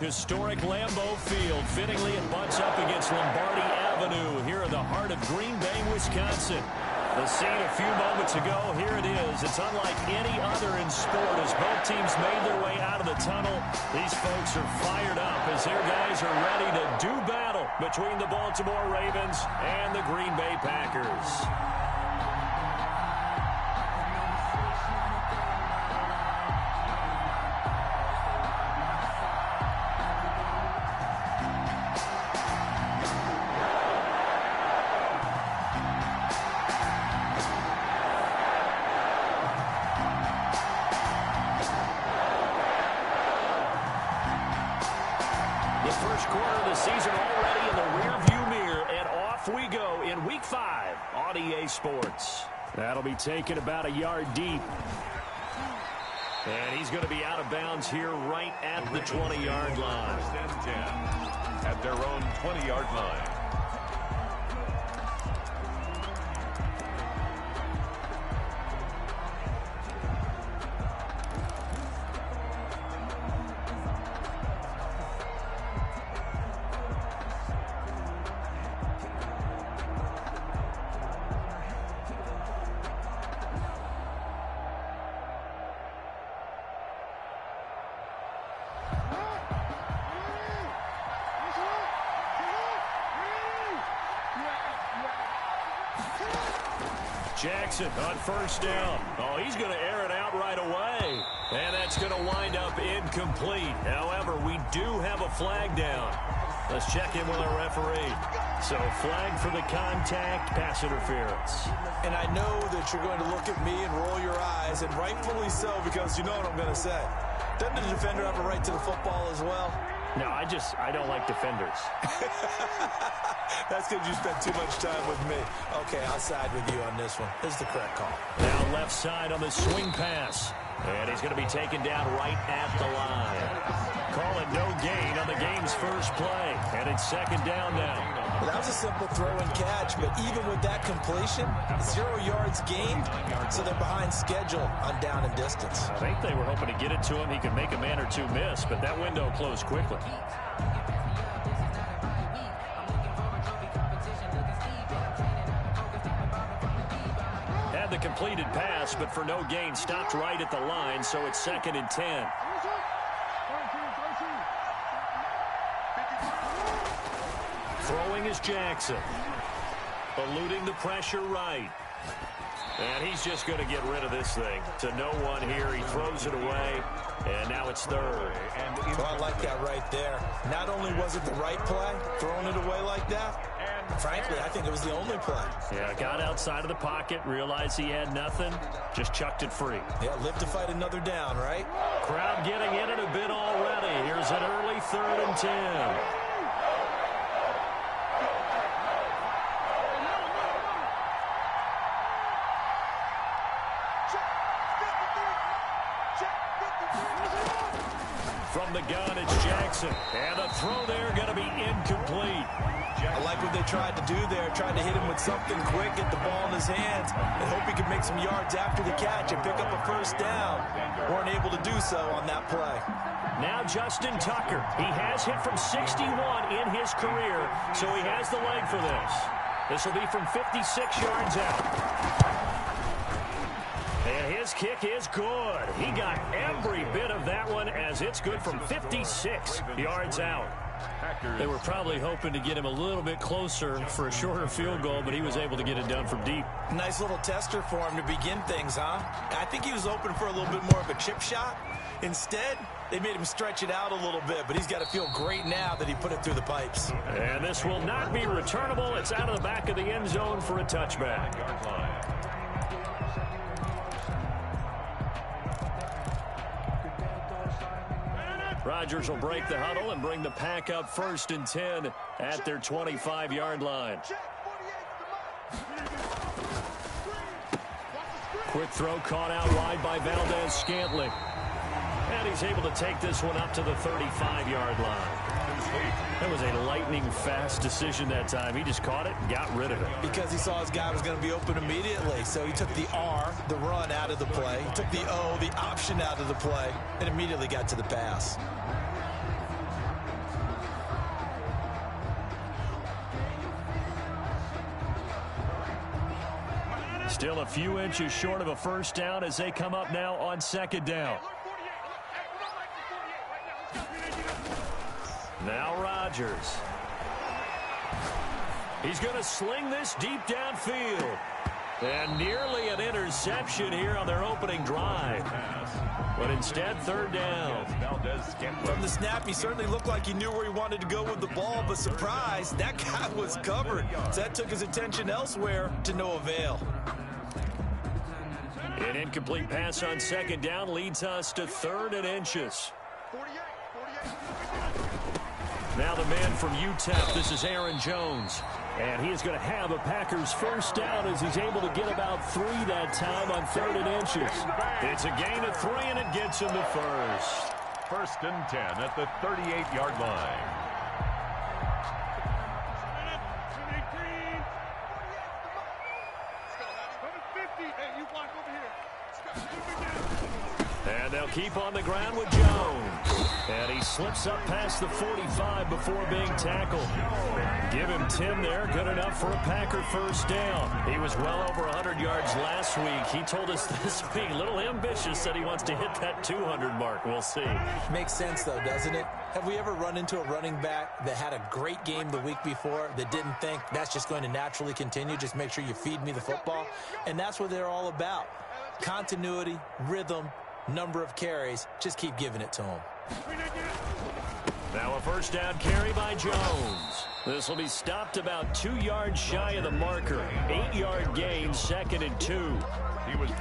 Historic Lambeau Field. Fittingly, it butts up against Lombardi Avenue here in the heart of Green Bay, Wisconsin. The scene a few moments ago, here it is. It's unlike any other in sport as both teams made their way out of the tunnel. These folks are fired up as their guys are ready to do battle between the Baltimore Ravens and the Green Bay Packers. First quarter of the season already in the rearview mirror, and off we go in Week 5 on EA Sports. That'll be taken about a yard deep. And he's going to be out of bounds here right at the 20-yard line. At their own 20-yard line. Jackson on first down. Oh, he's going to air it out right away. And that's going to wind up incomplete. However, we do have a flag down. Let's check in with our referee. So, flag for the contact, pass interference. And I know that you're going to look at me and roll your eyes, and rightfully so, because you know what I'm going to say. Doesn't the defender have a right to the football as well? No, I don't like defenders. That's because you spent too much time with me. Okay, I'll side with you on this one. This is the correct call. Now left side on the swing pass. And he's going to be taken down right at the line. Call it no gain on the game's first play. And it's second down now. Well, that was a simple throw and catch, but even with that completion, 0 yards gained, so they're behind schedule on down and distance. I think they were hoping to get it to him. He could make a man or two miss, but that window closed quickly. Had the completed pass, but for no gain, stopped right at the line, so it's 2nd and 10. Throwing is Jackson. Eluding the pressure right. And he's just going to get rid of this thing. To no one here. He throws it away. And now it's 3rd. Well, I like that right there. Not only was it the right play, throwing it away like that, frankly, I think it was the only play. Yeah, got outside of the pocket, realized he had nothing, just chucked it free. Yeah, live to fight another down, right? Crowd getting in it a bit already. Here's an early 3rd and 10. From the gun, it's Jackson. And the throw there going to be incomplete. I like what they tried to do there, tried to hit him with something quick, get the ball in his hands, and hope he could make some yards after the catch and pick up a first down. Weren't able to do so on that play. Now Justin Tucker. He has hit from 61 in his career, so he has the leg for this. This will be from 56 yards out. And his kick is good. He got every bit of that one as it's good from 56 yards out. They were probably hoping to get him a little bit closer for a shorter field goal, but he was able to get it done from deep. Nice little tester for him to begin things, huh? I think he was open for a little bit more of a chip shot. Instead, they made him stretch it out a little bit, but he's got to feel great now that he put it through the pipes. And this will not be returnable. It's out of the back of the end zone for a touchback. Rodgers will break the huddle and bring the pack up 1st and 10 at their 25-yard line. Quick throw caught out wide by Valdez-Scantling. And he's able to take this one up to the 35-yard line. That was a lightning-fast decision that time. He just caught it and got rid of it. Because he saw his guy was going to be open immediately. So he took the R, the run, out of the play. He took the O, the option, out of the play, and immediately got to the pass. Still a few inches short of a first down as they come up now on second down. Now Rodgers. He's going to sling this deep downfield. And nearly an interception here on their opening drive. But instead, third down. From the snap, he certainly looked like he knew where he wanted to go with the ball, but surprise, that guy was covered. So that took his attention elsewhere to no avail. An incomplete pass on second down leads us to 3rd and inches. Now the man from UTEP, this is Aaron Jones. And he is going to have a Packers first down as he's able to get about 3 that time on 3rd and inches. It's a gain of 3, and it gets him to first. 1st and 10 at the 38-yard line. And they'll keep on the ground with Jones. And he slips up past the 45 before being tackled. Give him 10 there. Good enough for a Packer first down. He was well over 100 yards last week. He told us this week, a little ambitious, that he wants to hit that 200 mark. We'll see. Makes sense, though, doesn't it? Have we ever run into a running back that had a great game the week before that didn't think that's just going to naturally continue? Just make sure you feed me the football. And that's what they're all about. Continuity, rhythm, number of carries. Just keep giving it to him. Now a first down carry by Jones. This will be stopped about 2 yards shy of the marker. 8-yard gain, 2nd and 2.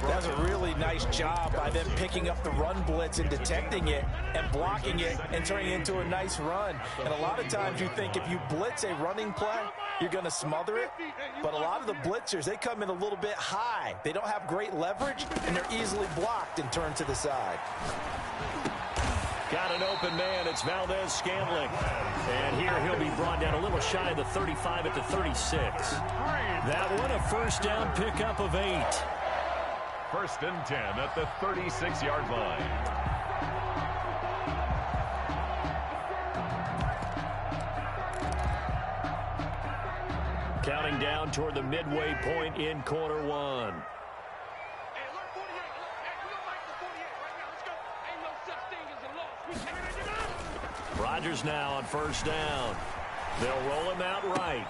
That's a really nice job by them picking up the run blitz and detecting it and blocking it and turning it into a nice run. And a lot of times you think if you blitz a running play, you're going to smother it. But a lot of the blitzers, they come in a little bit high. They don't have great leverage, and they're easily blocked and turned to the side. Got an open man. It's Valdez-Scantling. And here he'll be brought down a little shy of the 35 at the 36. That one a first down pickup of 8. 1st and 10 at the 36-yard line. Counting down toward the midway point in quarter 1. Rodgers now on first down. They'll roll him out right.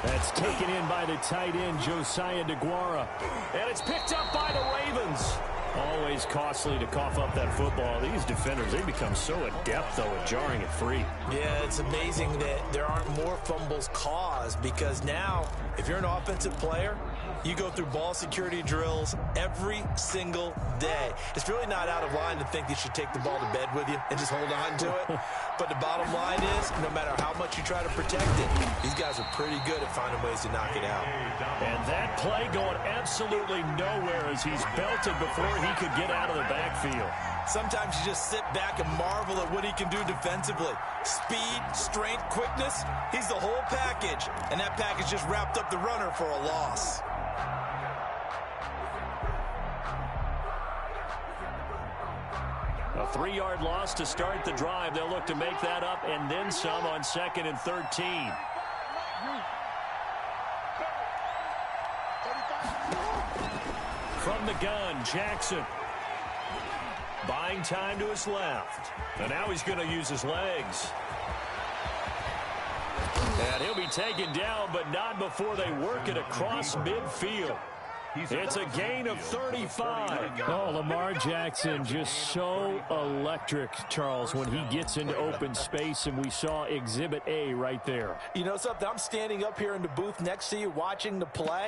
That's taken in by the tight end, Josiah DeGuara. And it's picked up by the Ravens. Always costly to cough up that football. These defenders, they become so adept, though, at jarring it free. Yeah, it's amazing that there aren't more fumbles caused because now, if you're an offensive player, you go through ball security drills every single day. It's really not out of line to think you should take the ball to bed with you and just hold on to it. But the bottom line is, no matter how much you try to protect it, these guys are pretty good at finding ways to knock it out. And that play going absolutely nowhere as he's belted before he could get out of the backfield. Sometimes you just sit back and marvel at what he can do defensively. Speed, strength, quickness, he's the whole package. And that package just wrapped up the runner for a loss. A 3-yard loss to start the drive. They'll look to make that up and then some on 2nd and 13. From the gun, Jackson. Buying time to his left. And now he's going to use his legs. And he'll be taken down, but not before they work it across midfield. It's a gain of 35. Oh, Lamar Jackson just so electric, Charles, when he gets into open space, and we saw Exhibit A right there. You know something? I'm standing up here in the booth next to you watching the play.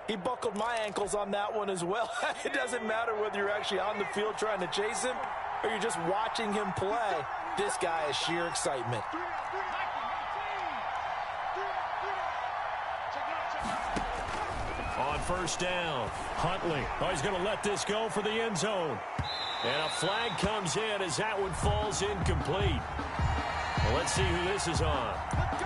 He buckled my ankles on that one as well. It doesn't matter whether you're actually on the field trying to chase him or you're just watching him play. This guy is sheer excitement. On first down, Huntley. Oh, he's going to let this go for the end zone. And a flag comes in as that one falls incomplete. Well, let's see who this is on.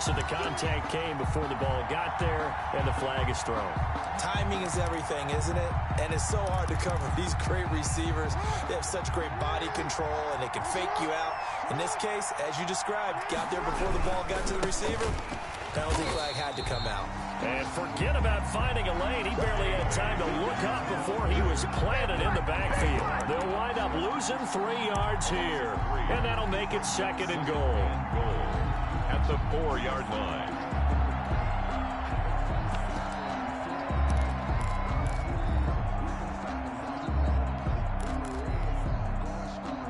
So the contact came before the ball got there, and the flag is thrown. Timing is everything, isn't it? And it's so hard to cover these great receivers. They have such great body control, and they can fake you out. In this case, as you described, got there before the ball got to the receiver. Penalty flag had to come out. And forget about finding a lane. He barely had time to look up before he was planted in the backfield. They'll wind up losing 3 yards here. And that'll make it 2nd and goal. At the 4-yard line.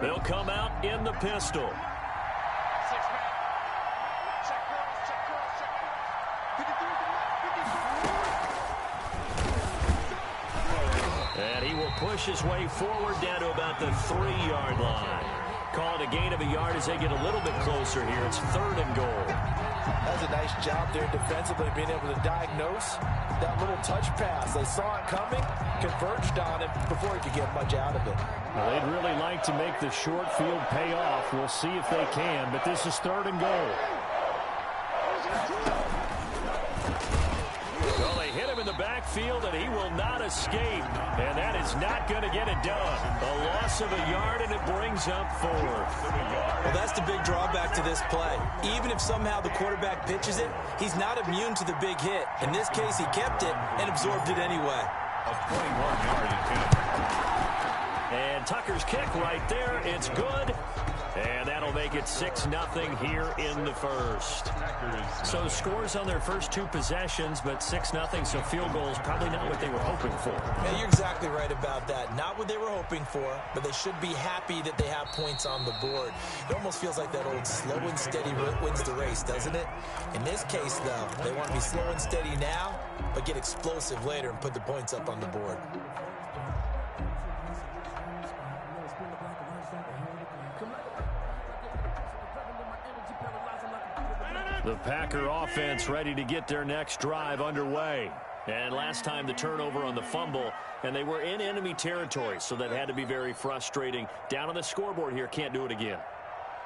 They'll come out in the pistol. And he will push his way forward down to about the 3-yard line. Call it a gain of a yard as they get a little bit closer here. It's 3rd and goal. That was a nice job there defensively, being able to diagnose that little touch pass. They saw it coming, converged on it before he could get much out of it. Well, they'd really like to make the short field pay off. We'll see if they can, but this is 3rd and goal. Well, they hit him in the backfield, and he will not escape. And that is not going to get it done. A loss of a yard, and it brings up 4th. Well, that's the big drawback to this play. Even if somehow the quarterback pitches it, he's not immune to the big hit. In this case, he kept it and absorbed it anyway. A 21-yard attempt. And Tucker's kick right there. It's good. And that'll make it 6-0 here in the first. So scores on their first 2 possessions, but 6-0, so field goals probably not what they were hoping for. Yeah, you're exactly right about that. Not what they were hoping for, but they should be happy that they have points on the board. It almost feels like that old slow and steady wins the race, doesn't it? In this case, though, they want to be slow and steady now, but get explosive later and put the points up on the board. The Packer offense ready to get their next drive underway. And last time the turnover on the fumble, and they were in enemy territory, so that had to be very frustrating. Down on the scoreboard here, can't do it again.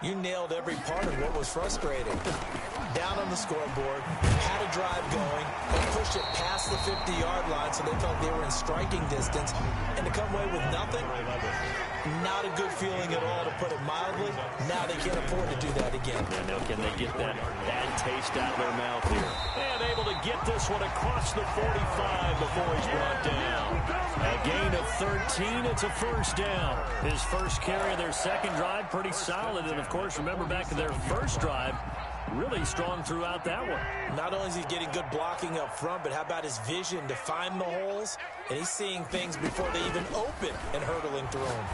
You nailed every part of what was frustrating. Down on the scoreboard, had a drive going, and pushed it past the 50-yard line so they felt they were in striking distance, and to come away with nothing, not a good feeling at all, to put it mildly. Now they can't afford to do that again. And now can they get that bad taste out of their mouth here? And able to get this one across the 45 before he's brought down. A gain of 13, it's a first down. His first carry of their second drive, pretty solid. And, of course, remember back to their first drive, really strong throughout that one. Not only is he getting good blocking up front, but how about his vision to find the holes? And he's seeing things before they even open and hurtling through them.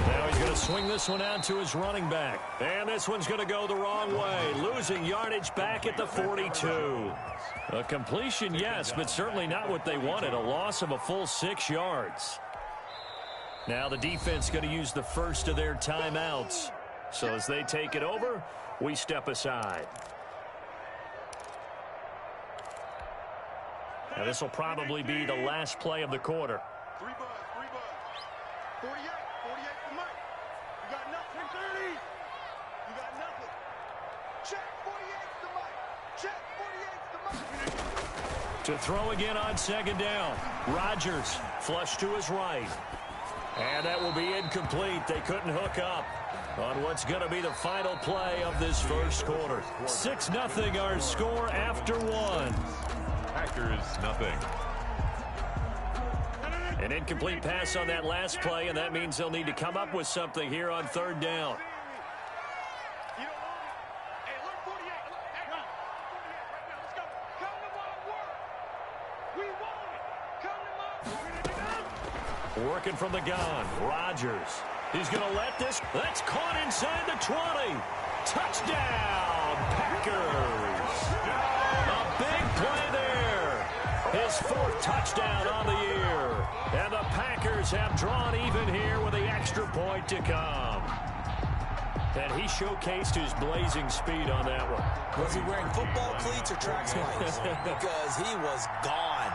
Now he's going to swing this one out to his running back. And this one's going to go the wrong way. Losing yardage back at the 42. A completion, yes, but certainly not what they wanted. A loss of a full 6 yards. Now the defense going to use the first of their timeouts. So as they take it over, we step aside. Now this will probably be the last play of the quarter. 3 bucks. 48 to Mike. You got nothing. 30. You got nothing. Check 48 to Mike. Check 48 to Mike. To throw again on second down. Rodgers flush to his right. And that will be incomplete. They couldn't hook up on what's going to be the final play of this first quarter. 6-0 our score after one. Packers nothing. An incomplete pass on that last play, and that means they'll need to come up with something here on third down. You don't want it. Hey, look 48. Look, hey, 48 right now. Let's go. Come to my work. We want it. Come to my work. Working from the gun. Rodgers. He's going to let this. That's caught inside the 20. Touchdown, Packers. A big play there. His 4th touchdown on the year. And the Packers have drawn even here with the extra point to come. And he showcased his blazing speed on that one. Was he wearing football cleats or track spikes? Because he was gone.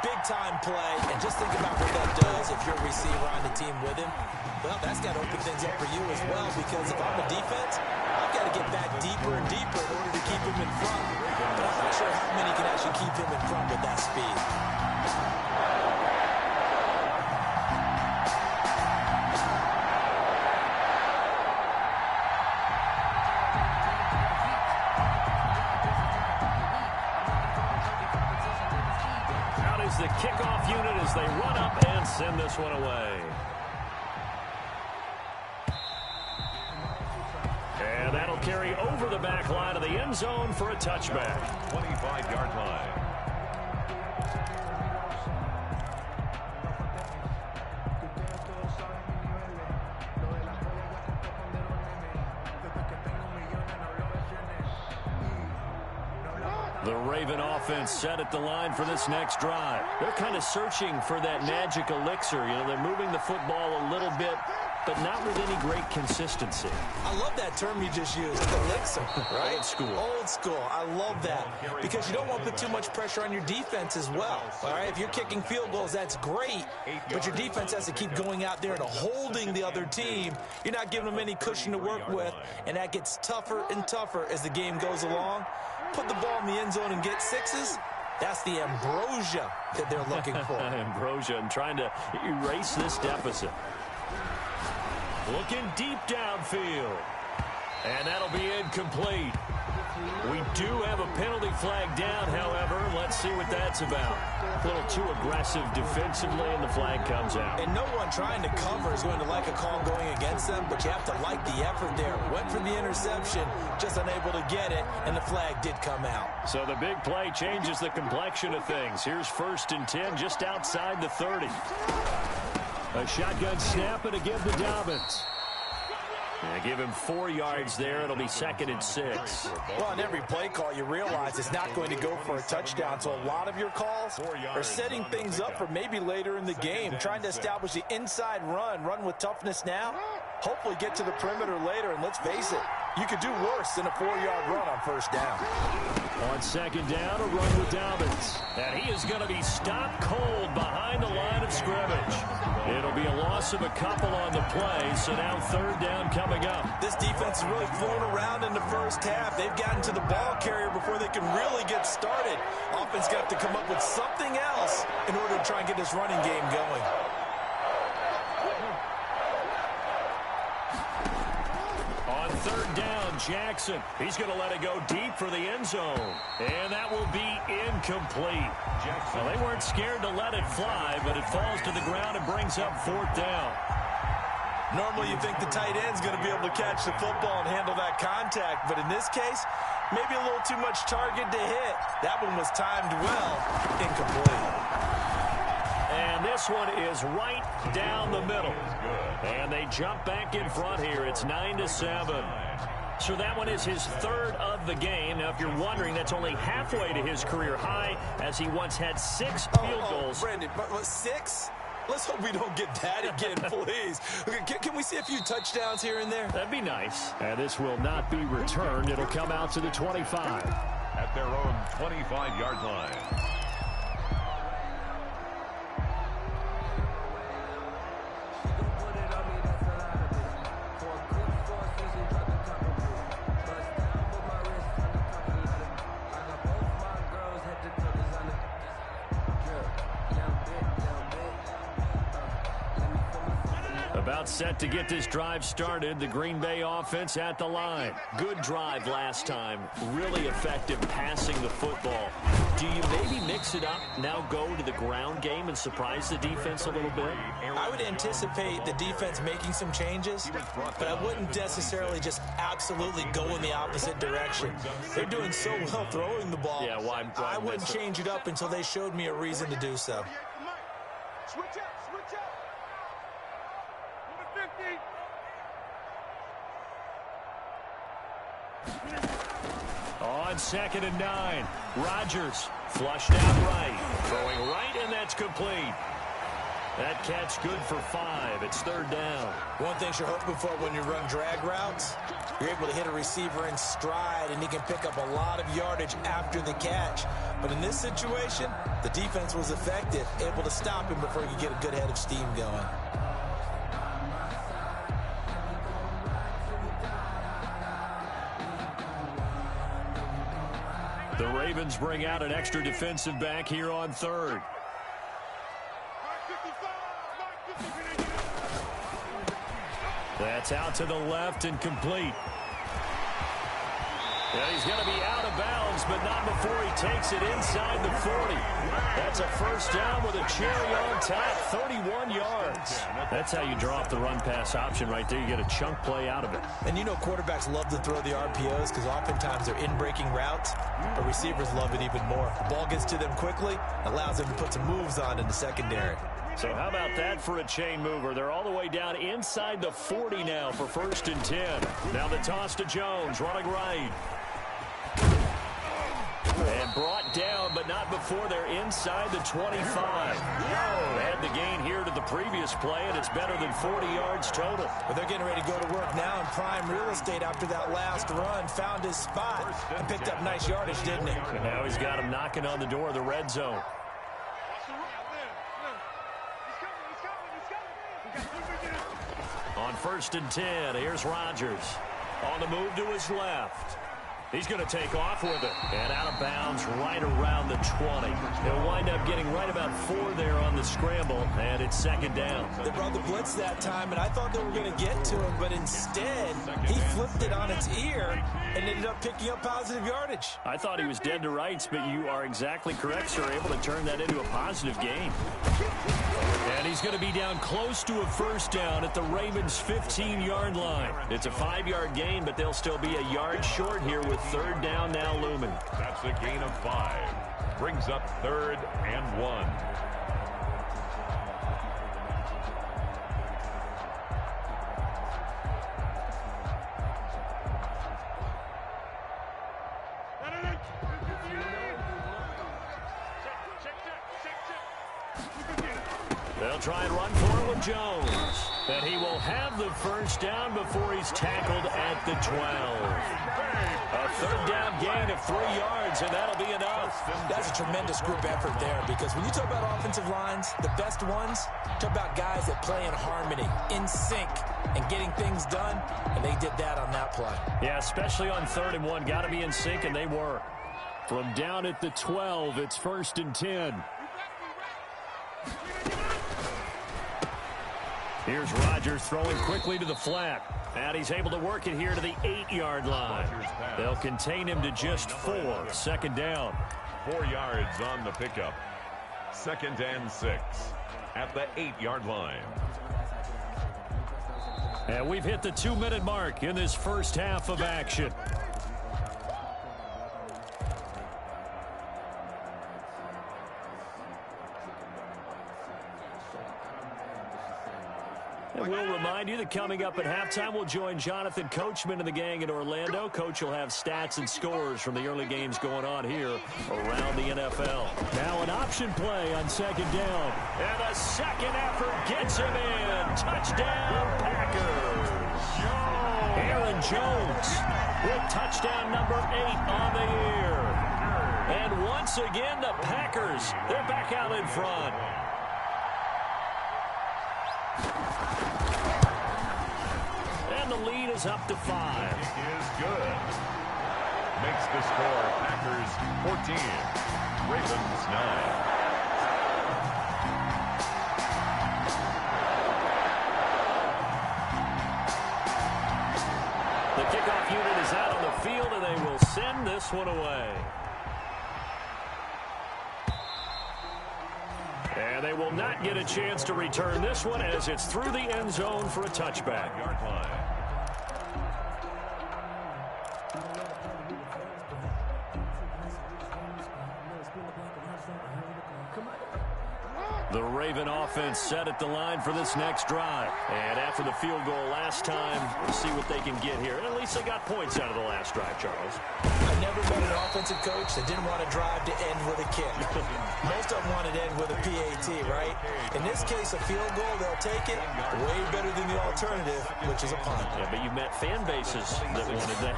Big-time play, and just think about what that does if you're a receiver on the team with him. Well, that's got to open things up for you as well, because if I'm a defense, I've got to get back deeper and deeper in order to keep him in front. But I'm not sure how many can actually keep him in front with that speed. kickoff unit as they run up and send this one away. And that'll carry over the back line of the end zone for a touchback. 25-yard line. The Raven offense set at the line for this next drive. They're kind of searching for that magic elixir. You know, they're moving the football a little bit, but not with any great consistency. I love that term you just used, elixir, right? Old school. Old school. I love that because you don't want to put too much pressure on your defense as well, all right? If you're kicking field goals, that's great, but your defense has to keep going out there and holding the other team. You're not giving them any cushion to work with, and that gets tougher and tougher as the game goes along. Put the ball in the end zone and get sixes. That's the ambrosia that they're looking for. Ambrosia and trying to erase this deficit. Looking deep downfield. And that'll be incomplete. We do have a penalty flag down, however. Let's see what that's about. A little too aggressive defensively, and the flag comes out. And no one trying to cover is going to like a call going against them, but you have to like the effort there. Went for the interception, just unable to get it, and the flag did come out. So the big play changes the complexion of things. Here's 1st and 10 just outside the 30. A shotgun snap and a give to Dobbins. And give him 4 yards there. It'll be 2nd and 6. Well, on every play call, you realize it's not going to go for a touchdown. So a lot of your calls are setting things up for maybe later in the game, trying to establish the inside run with toughness now, hopefully get to the perimeter later. And let's face it, you could do worse than a 4-yard run on 1st down. On 2nd down, a run with Dobbins. And he is going to be stopped cold behind the line of scrimmage. It'll be a loss of a couple on the play, so now 3rd down coming up. This defense is really flown around in the first half. They've gotten to the ball carrier before they can really get started. Offense got to come up with something else in order to try and get this running game going. On 3rd down, Jackson. He's going to let it go deep for the end zone. And that will be incomplete. Well, they weren't scared to let it fly, but it falls to the ground and brings up 4th down. Normally you think the tight end's going to be able to catch the football and handle that contact, but in this case, maybe a little too much target to hit. That one was timed well, incomplete. And this one is right down the middle. And they jump back in front here. It's 9-7. So that one is his 3rd of the game. Now, if you're wondering, that's only halfway to his career high, as he once had 6 field goals. Brandon, but 6? Let's hope we don't get that again, please. Can we see a few touchdowns here and there? That'd be nice. And this will not be returned. It'll come out to the 25. At their own 25-yard line. About set to get this drive started. The Green Bay offense at the line. Good drive last time. Really effective passing the football. Do you maybe mix it up, now go to the ground game and surprise the defense a little bit? I would anticipate the defense making some changes, but I wouldn't necessarily just absolutely go in the opposite direction. They're doing so well throwing the ball. Yeah, why I wouldn't change it up until they showed me a reason to do so. Switch up, switch up. Number 50. On 2nd and 9, Rodgers flushed out right, throwing right, and that's complete. That catch good for 5. It's 3rd down. One thing you're hoping for when you run drag routes, you're able to hit a receiver in stride, and he can pick up a lot of yardage after the catch. But in this situation, the defense was effective, able to stop him before he could get a good head of steam going. The Ravens bring out an extra defensive back here on 3rd. That's out to the left and complete. And he's going to be out of bounds, but not before he takes it inside the 40. That's a first down with a cherry on top, 31 yards. That's how you draw up the run-pass option right there. You get a chunk play out of it. And you know quarterbacks love to throw the RPOs because oftentimes they're in-breaking routes, but receivers love it even more. The ball gets to them quickly, allows them to put some moves on in the secondary. So how about that for a chain mover? They're all the way down inside the 40 now for 1st and 10. Now the toss to Jones, running right. And brought down, but not before they're inside the 25. Add the gain here to the previous play, and it's better than 40 yards total. But they're getting ready to go to work now in prime real estate after that last run. Found his spot and picked up nice yardage, didn't he? And now he's got him knocking on the door of the red zone. On 1st and 10, here's Rodgers. On the move to his left. He's going to take off with it. And out of bounds right around the 20. He'll wind up getting right about 4 there on the scramble, and it's 2nd down. They brought the blitz that time, and I thought they were going to get to him, but instead, he flipped it on its ear and ended up picking up positive yardage. I thought he was dead to rights, but you are exactly correct, sir. Able to turn that into a positive gain. And he's going to be down close to a first down at the Ravens' 15-yard line. It's a 5-yard gain, but they'll still be a yard short here with 3rd down now looming. That's a gain of 5. Brings up 3rd and 1. They'll try and run for it with Jones. And he will have the first down before he's tackled at the 12. A 3rd down gain of 3 yards, and that'll be enough. That's a tremendous group effort there, because when you talk about offensive lines, the best ones, talk about guys that play in harmony, in sync, and getting things done, and they did that on that play. Yeah, especially on 3rd and 1. Got to be in sync, and they were. From down at the 12, it's 1st and 10. Here's Rodgers throwing quickly to the flat. And he's able to work it here to the 8-yard line. They'll contain him to just 4. 2nd down. 4 yards on the pickup. 2nd and 6 at the 8-yard line. And we've hit the 2-minute mark in this first half of action. And we'll remind you that coming up at halftime, we'll join Jonathan Coachman and the gang in Orlando. Coach will have stats and scores from the early games going on here around the NFL. Now an option play on 2nd down. And the second effort gets him in. Touchdown, Packers. Aaron Jones with touchdown number 8 on the year. And once again, the Packers, they're back out in front. And the lead is up to 5. Is good. Makes the score Packers 14, Ravens 9. The kickoff unit is out on the field, and they will send this one away. And they will not get a chance to return this one as it's through the end zone for a touchback. Yard line. The Raven offense set at the line for this next drive. And after the field goal last time, we'll see what they can get here. And at least they got points out of the last drive, Charles. I never met an offensive coach that didn't want to drive to end with a kick. Most of them wanted to end with a PAT, right? In this case, a field goal, they'll take it. Way better than the alternative, which is a punt. Yeah, but you met fan bases that wanted that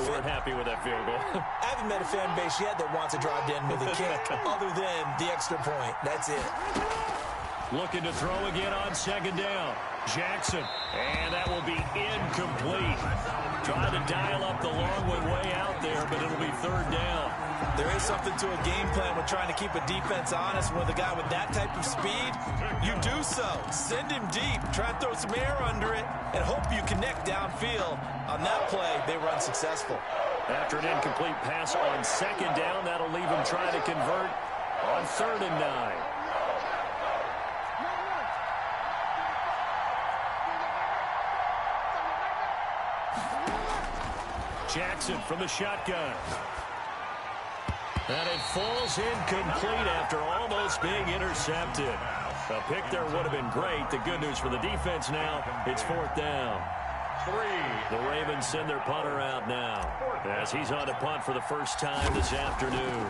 weren't happy with that field goal. I haven't met a fan base yet that wants to drive to end with a kick, other than the extra point. That's it. Looking to throw again on 2nd down. Jackson. And that will be incomplete. Trying to dial up the long one way out there, but it'll be 3rd down. There is something to a game plan with trying to keep a defense honest. With a guy with that type of speed, you do so. Send him deep. Try and throw some air under it and hope you connect downfield. On that play, they were unsuccessful. After an incomplete pass on second down, that'll leave him trying to convert on 3rd and 9. Jackson from the shotgun. And it falls incomplete after almost being intercepted. A pick there would have been great. The good news for the defense now, it's 4th down. The Ravens send their punter out now as he's on to punt for the first time this afternoon.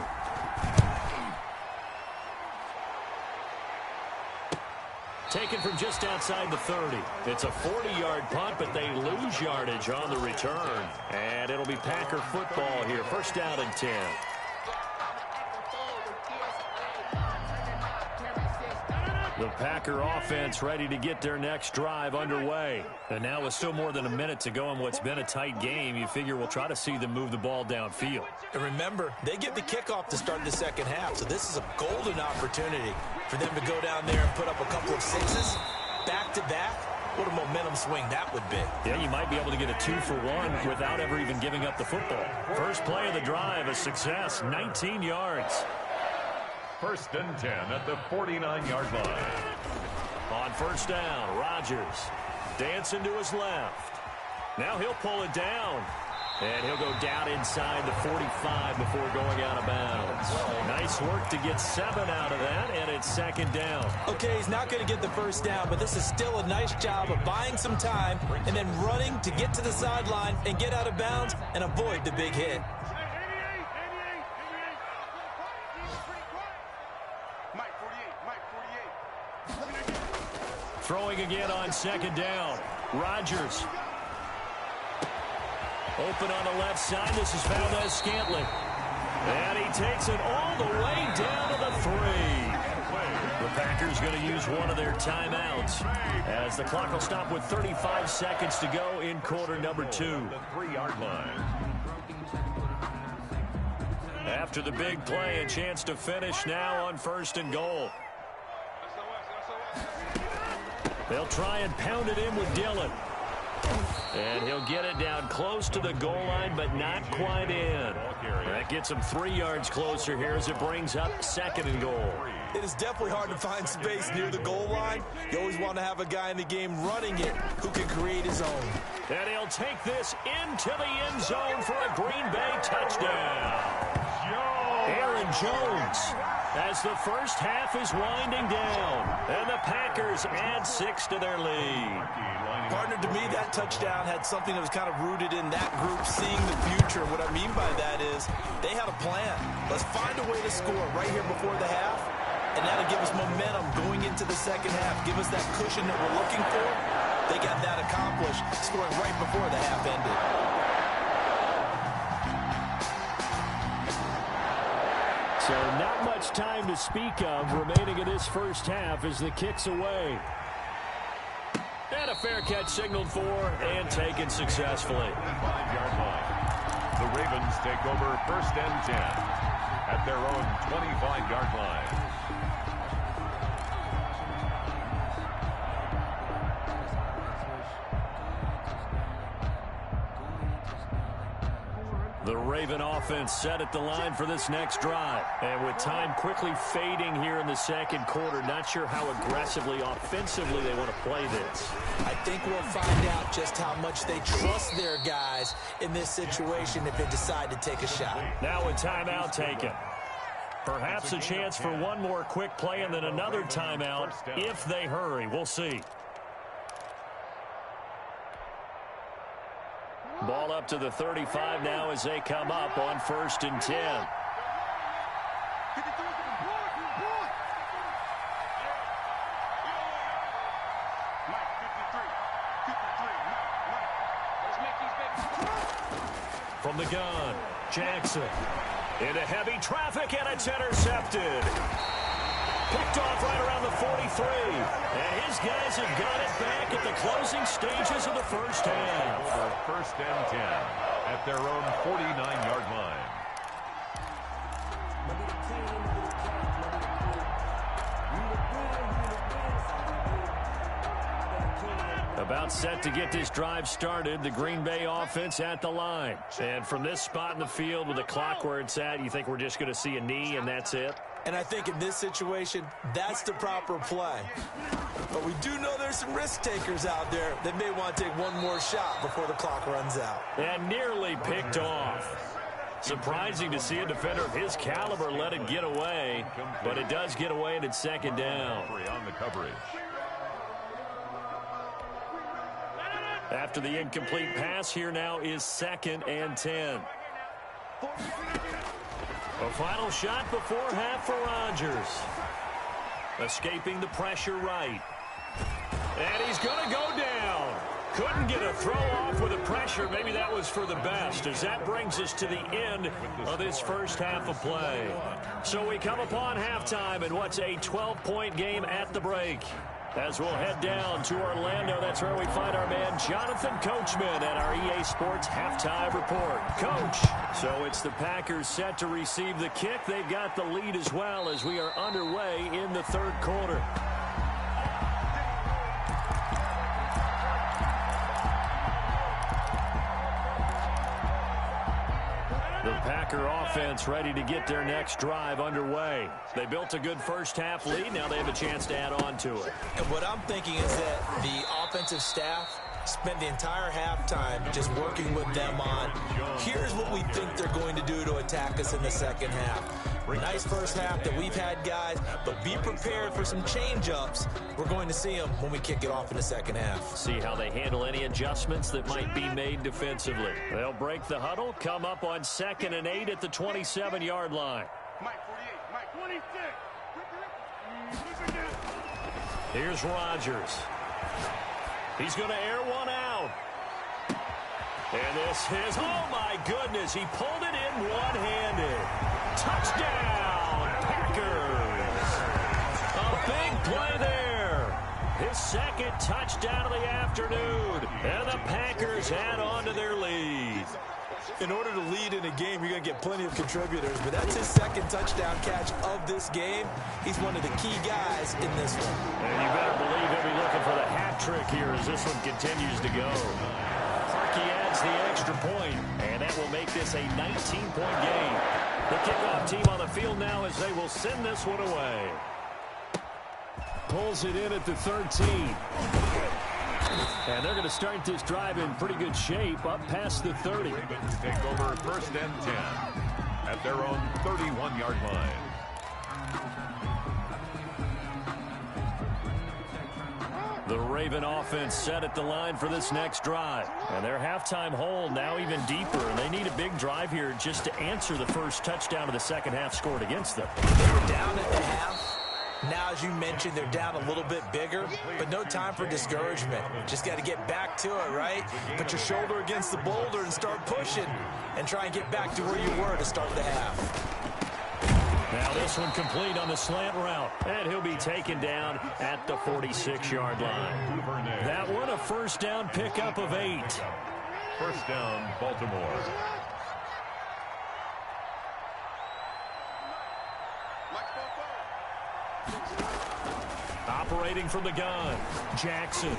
Taken from just outside the 30. It's a 40-yard punt, but they lose yardage on the return. And it'll be Packer football here. 1st down and 10. The Packer offense ready to get their next drive underway. And now with still more than a minute to go in what's been a tight game, you figure we'll try to see them move the ball downfield. And remember, they get the kickoff to start the second half, so this is a golden opportunity for them to go down there and put up a couple of sixes back-to-back. What a momentum swing that would be. Yeah, you might be able to get a 2-for-1 without ever even giving up the football. First play of the drive, a success, 19 yards. 1st and 10 at the 49-yard line. On 1st down, Rodgers dancing to his left. Now he'll pull it down. And he'll go down inside the 45 before going out of bounds. Nice work to get 7 out of that, and it's 2nd down. Okay, he's not going to get the 1st down, but this is still a nice job of buying some time and then running to get to the sideline and get out of bounds and avoid the big hit. Throwing again on 2nd down. Rodgers. Open on the left side. This is Valdez-Scantling. And he takes it all the way down to the 3. The Packers going to use one of their timeouts as the clock will stop with 35 seconds to go in quarter number 2. The 3-yard line. After the big play, a chance to finish now on 1st and goal. They'll try and pound it in with Dillon. And he'll get it down close to the goal line, but not quite in. That gets him 3 yards closer here as it brings up 2nd and goal. It is definitely hard to find space near the goal line. You always want to have a guy in the game running it who can create his own. And he'll take this into the end zone for a Green Bay touchdown. Aaron Jones, as the first half is winding down, and the Packers add 6 to their lead. Partner, to me, that touchdown had something that was kind of rooted in that group seeing the future. What I mean by that is they had a plan. Let's find a way to score right here before the half, and that'll give us momentum going into the second half, give us that cushion that we're looking for. They got that accomplished, scoring right before the half ended. So not much time to speak of remaining in this first half as the kick's away. And a fair catch signaled for and taken successfully. 5-yard line. The Ravens take over 1st and 10 at their own 25-yard line. The Raven offense set at the line for this next drive. And with time quickly fading here in the second quarter, not sure how aggressively, offensively they want to play this. I think we'll find out just how much they trust their guys in this situation if they decide to take a shot. Now a timeout taken. Perhaps a chance for one more quick play and then another timeout if they hurry. We'll see. Ball up to the 35 now as they come up on 1st and 10. From the gun, Jackson. Into heavy traffic, and it's intercepted. Picked off right around the 43. And his guys have got it back at the closing stages of the first half. 1st and 10 at their own 49-yard line. About set to get this drive started, the Green Bay offense at the line. And from this spot in the field with the clock where it's at, you think we're just going to see a knee and that's it? And I think in this situation, that's the proper play. But we do know there's some risk takers out there that may want to take one more shot before the clock runs out. And nearly picked off. Surprising to see a defender of his caliber let it get away, but it does get away and it's second down. On the coverage. After the incomplete pass, here now is 2nd and 10. A final shot before half for Rodgers. Escaping the pressure right. And he's going to go down. Couldn't get a throw off with the pressure. Maybe that was for the best, as that brings us to the end of this first half of play. So we come upon halftime in what's a 12-point game at the break. As we'll head down to Orlando, that's where we find our man Jonathan Coachman at our EA Sports Halftime Report. Coach, so it's the Packers set to receive the kick. They've got the lead as well as we are underway in the third quarter. The Packer offense ready to get their next drive underway. They built a good first half lead. Now they have a chance to add on to it. And what I'm thinking is that the offensive staff spent the entire halftime just working with them on, here's what we think they're going to do to attack us in the second half. Nice first half that we've had, guys, but be prepared for some change-ups. We're going to see them when we kick it off in the second half. See how they handle any adjustments that might be made defensively. They'll break the huddle, come up on 2nd and 8 at the 27-yard line. Mike 48, Mike 26. Here's Rodgers. He's going to air one out. And this is, oh my goodness, he pulled it in one-handed. Touchdown, Packers. A big play there. His second touchdown of the afternoon. And the Packers add on to their lead. In order to lead in a game, you're going to get plenty of contributors, but that's his second touchdown catch of this game. He's one of the key guys in this one. And you better believe he'll be looking for the hat trick here as this one continues to go. Parkey adds the extra point, and that will make this a 19-point game. The kickoff team on the field now as they will send this one away. Pulls it in at the 13. And they're going to start this drive in pretty good shape up past the 30. Ravens take over 1st and 10 at their own 31-yard line. The Raven offense set at the line for this next drive. And their halftime hole now even deeper. And they need a big drive here just to answer the first touchdown of the second half scored against them. They were down at the half. Now, as you mentioned, they're down a little bit bigger, but no time for discouragement. Just got to get back to it, right? Put your shoulder against the boulder and start pushing and try and get back to where you were to start the half. Now this one complete on the slant route, and he'll be taken down at the 46-yard line. That one a first down pickup of 8. First down, Baltimore. Operating from the gun, Jackson.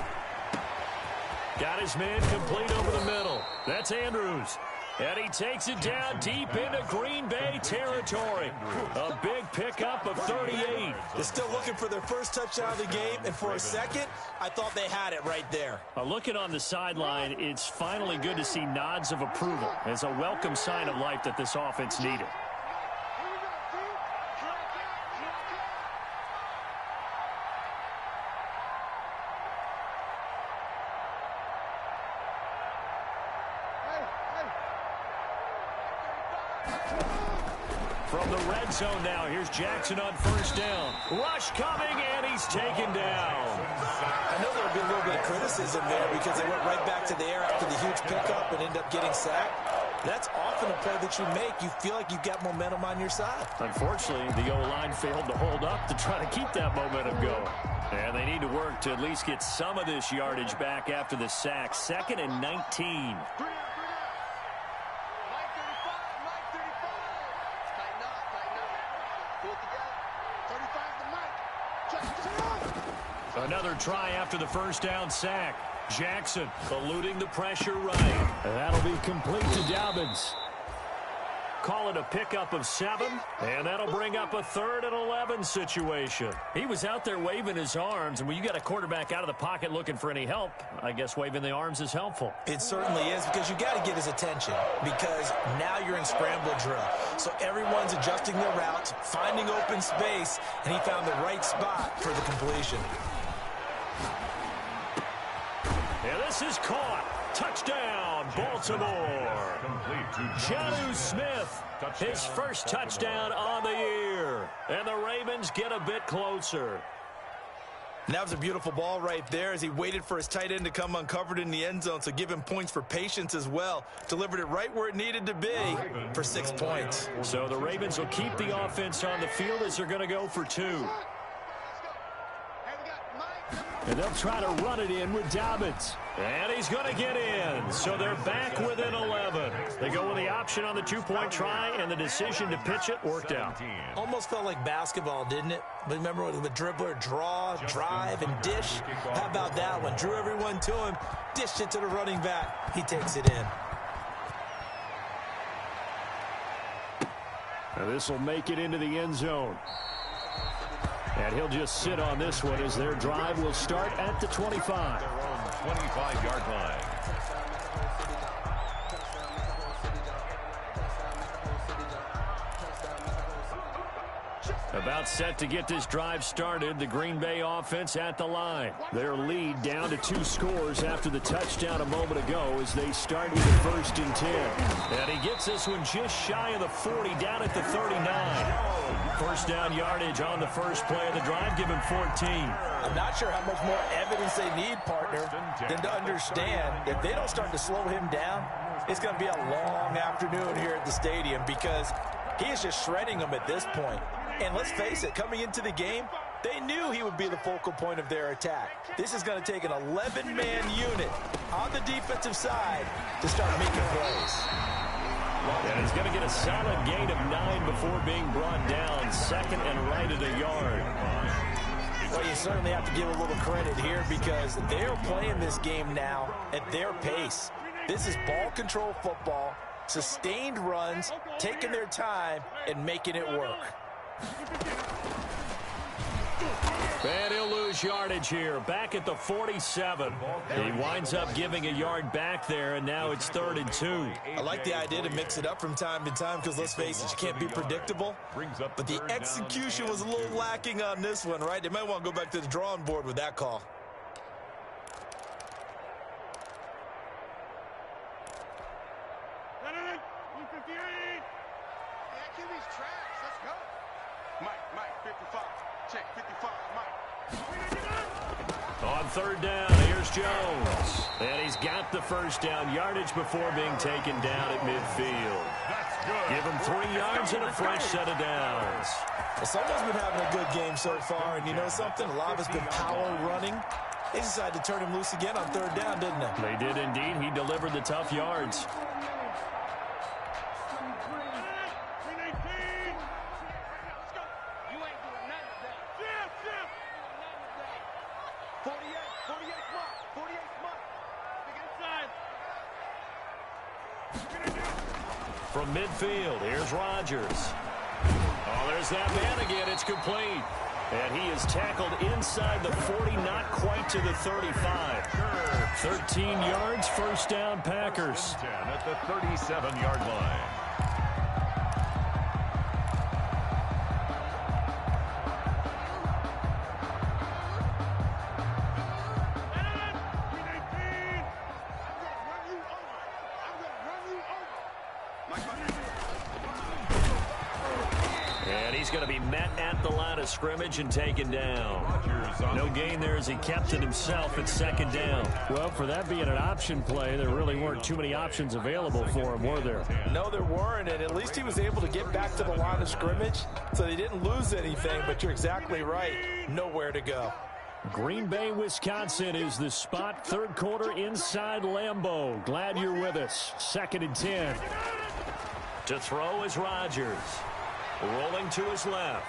Got his man complete over the middle. That's Andrews. And he takes it down deep into Green Bay territory. A big pickup of 38. They're still looking for their first touchdown of the game, and for a second, I thought they had it right there. Looking on the sideline, it's finally good to see nods of approval. It's a welcome sign of life that this offense needed. From the red zone now, here's Jackson on first down. Rush coming, and he's taken down. I know there'll be a little bit of criticism there because they went right back to the air after the huge pickup and end up getting sacked. That's often a play that you make. You feel like you've got momentum on your side. Unfortunately, the O-line failed to hold up to try to keep that momentum going. And they need to work to at least get some of this yardage back after the sack. 2nd and 19. Another try after the first down sack. Jackson eluding the pressure right. That'll be complete to Dobbins. Call it a pickup of 7, and that'll bring up a 3rd and 11 situation. He was out there waving his arms, and when you got a quarterback out of the pocket looking for any help, I guess waving the arms is helpful. It certainly is, because you got to get his attention, because now you're in scramble drill. So everyone's adjusting their routes, finding open space, and he found the right spot for the completion. And this is caught. Touchdown, Baltimore. Jonnu Smith, his first touchdown on the year. And the Ravens get a bit closer. And that was a beautiful ball right there as he waited for his tight end to come uncovered in the end zone, so give him points for patience as well. Delivered it right where it needed to be for 6 points. So the Ravens will keep the offense on the field as they're going to go for 2. And they'll try to run it in with Dobbins. And he's going to get in. So they're back within 11. They go with the option on the 2-point try, and the decision to pitch it worked out. Almost felt like basketball, didn't it? But remember with the dribbler, draw, drive, and dish? How about that one? Drew everyone to him, dished it to the running back. He takes it in. And this will make it into the end zone. And he'll just sit on this one as their drive will start at the 25. Their own 25-yard line. About set to get this drive started, the Green Bay offense at the line. Their lead down to 2 scores after the touchdown a moment ago as they start with the 1st and 10. And he gets this one just shy of the 40, down at the 39. First down yardage on the first play of the drive, give him 14. I'm not sure how much more evidence they need, partner, than to understand if they don't start to slow him down, it's going to be a long afternoon here at the stadium because he is just shredding them at this point. And let's face it, coming into the game, they knew he would be the focal point of their attack. This is going to take an 11-man unit on the defensive side to start making plays. And he's going to get a solid gain of 9 before being brought down, 2nd and right at a yard. Well, you certainly have to give a little credit here because they're playing this game now at their pace. This is ball control football, sustained runs, taking their time, and making it work. And he'll lose yardage here, back at the 47. He winds up giving a yard back there, and now it's 3rd and 2. I like the idea to mix it up from time to time because, let's face it, you can't be predictable. But the execution was a little lacking on this one, right? They might want to go back to the drawing board with that call. On 3rd down, here's Jones. And he's got the first down yardage before being taken down at midfield. Give him 3 yards and a fresh set of downs. Well, someone's been having a good game so far, and you know something? A lot of it's been power running. They decided to turn him loose again on 3rd down, didn't they? They did indeed. He delivered the tough yards. From midfield, here's Rodgers. Oh, there's that man again. It's complete. And he is tackled inside the 40, not quite to the 35. 13 yards, first down, Packers. 10 at the 37-yard line. He's going to be met at the line of scrimmage and taken down. No gain there as he kept it himself at 2nd down. Well, for that being an option play, there really weren't too many options available for him, were there? No, there weren't, and at least he was able to get back to the line of scrimmage, so they didn't lose anything, but you're exactly right. Nowhere to go. Green Bay, Wisconsin is the spot. 3rd quarter inside Lambeau. Glad you're with us. 2nd and 10. To throw is Rodgers. Rolling to his left.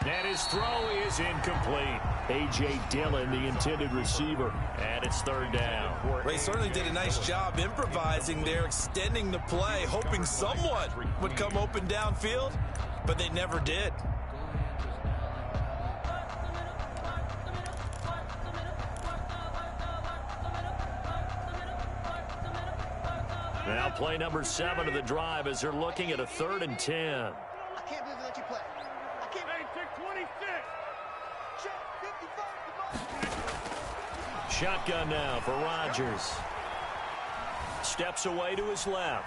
And his throw is incomplete. A.J. Dillon, the intended receiver. And it's third down. They certainly did a nice job improvising there, extending the play, hoping someone would come open downfield, but they never did. Now play number 7 of the drive as they're looking at a 3rd and 10. I can't believe they let you play. I can't. Hey, take 26. Check 55. Shotgun now for Rodgers. Steps away to his left.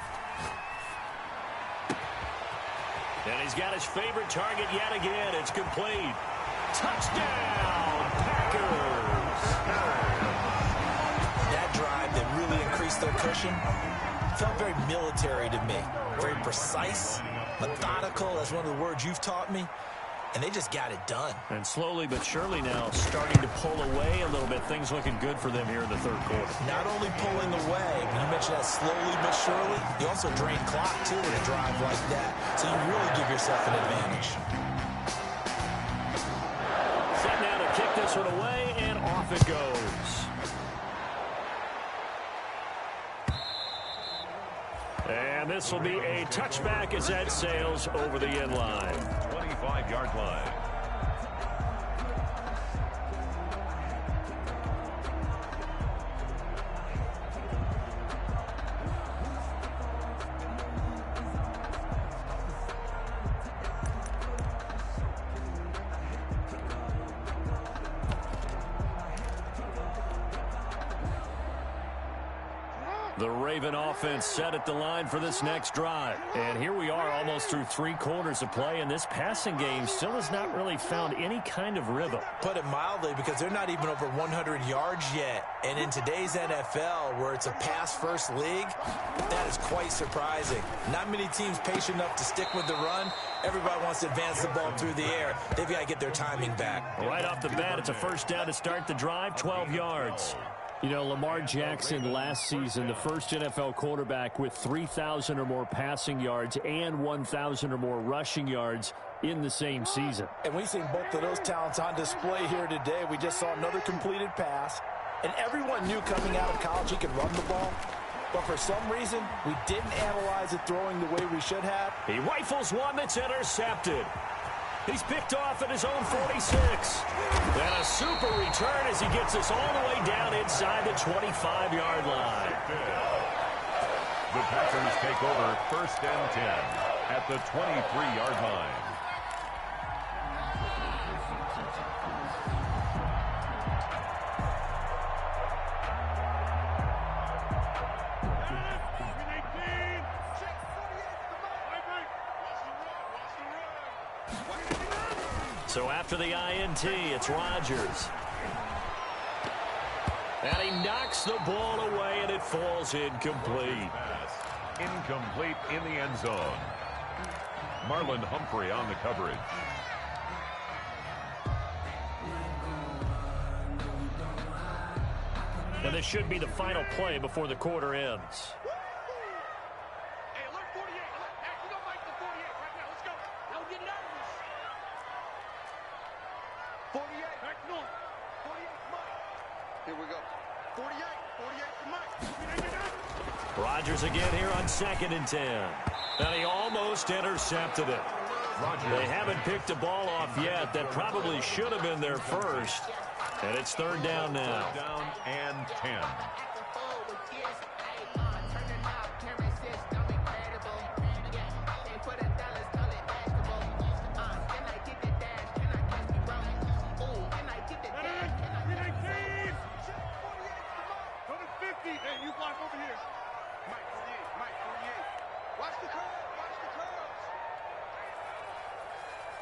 And he's got his favorite target yet again. It's complete. Touchdown, Packers. That drive that really increased their cushion felt very military to me. Very precise, methodical. That's one of the words you've taught me. And they just got it done. And slowly but surely now starting to pull away a little bit. Things looking good for them here in the 3rd quarter. Not only pulling away, but you mentioned that slowly but surely. You also drain clock, too, with a drive like that. So you really give yourself an advantage. Set now to kick this one away, and off it goes. And this will be a touchback as that sails over the end line. 25-yard line. The Raven offense set at the line for this next drive. And here we are almost through 3 quarters of play, and this passing game still has not really found any kind of rhythm. Put it mildly, because they're not even over 100 yards yet. And in today's NFL, where it's a pass-first league, that is quite surprising. Not many teams patient enough to stick with the run. Everybody wants to advance the ball through the air. They've got to get their timing back. Right off the bat, it's a first down to start the drive, 12 yards. You know, Lamar Jackson last season, the first NFL quarterback with 3,000 or more passing yards and 1,000 or more rushing yards in the same season. And we've seen both of those talents on display here today. We just saw another completed pass. And everyone knew coming out of college he could run the ball. But for some reason, we didn't analyze it throwing the way we should have. He rifles one that's intercepted. He's picked off at his own 46. And a super return as he gets us all the way down inside the 25-yard line. The Packers take over 1st and 10 at the 23-yard line. So after the INT, it's Rodgers. And he knocks the ball away, and it falls incomplete. Incomplete in the end zone. Marlon Humphrey on the coverage. And this should be the final play before the quarter ends. Hey, alert 48. Alert. Actually, don't make the 48 right now. Let's go. Now we're getting out of this. 48. Back to north. 48 to Mike. Here we go. 48. 48 to Mike. Rodgers again here on 2nd and 10. And he almost intercepted it. They haven't picked a ball off yet. That probably should have been their first. And it's 3rd down now. 3rd down and 10. Hey, you block over here. Mike 48. Mike 48. Watch the curve. Watch the curves.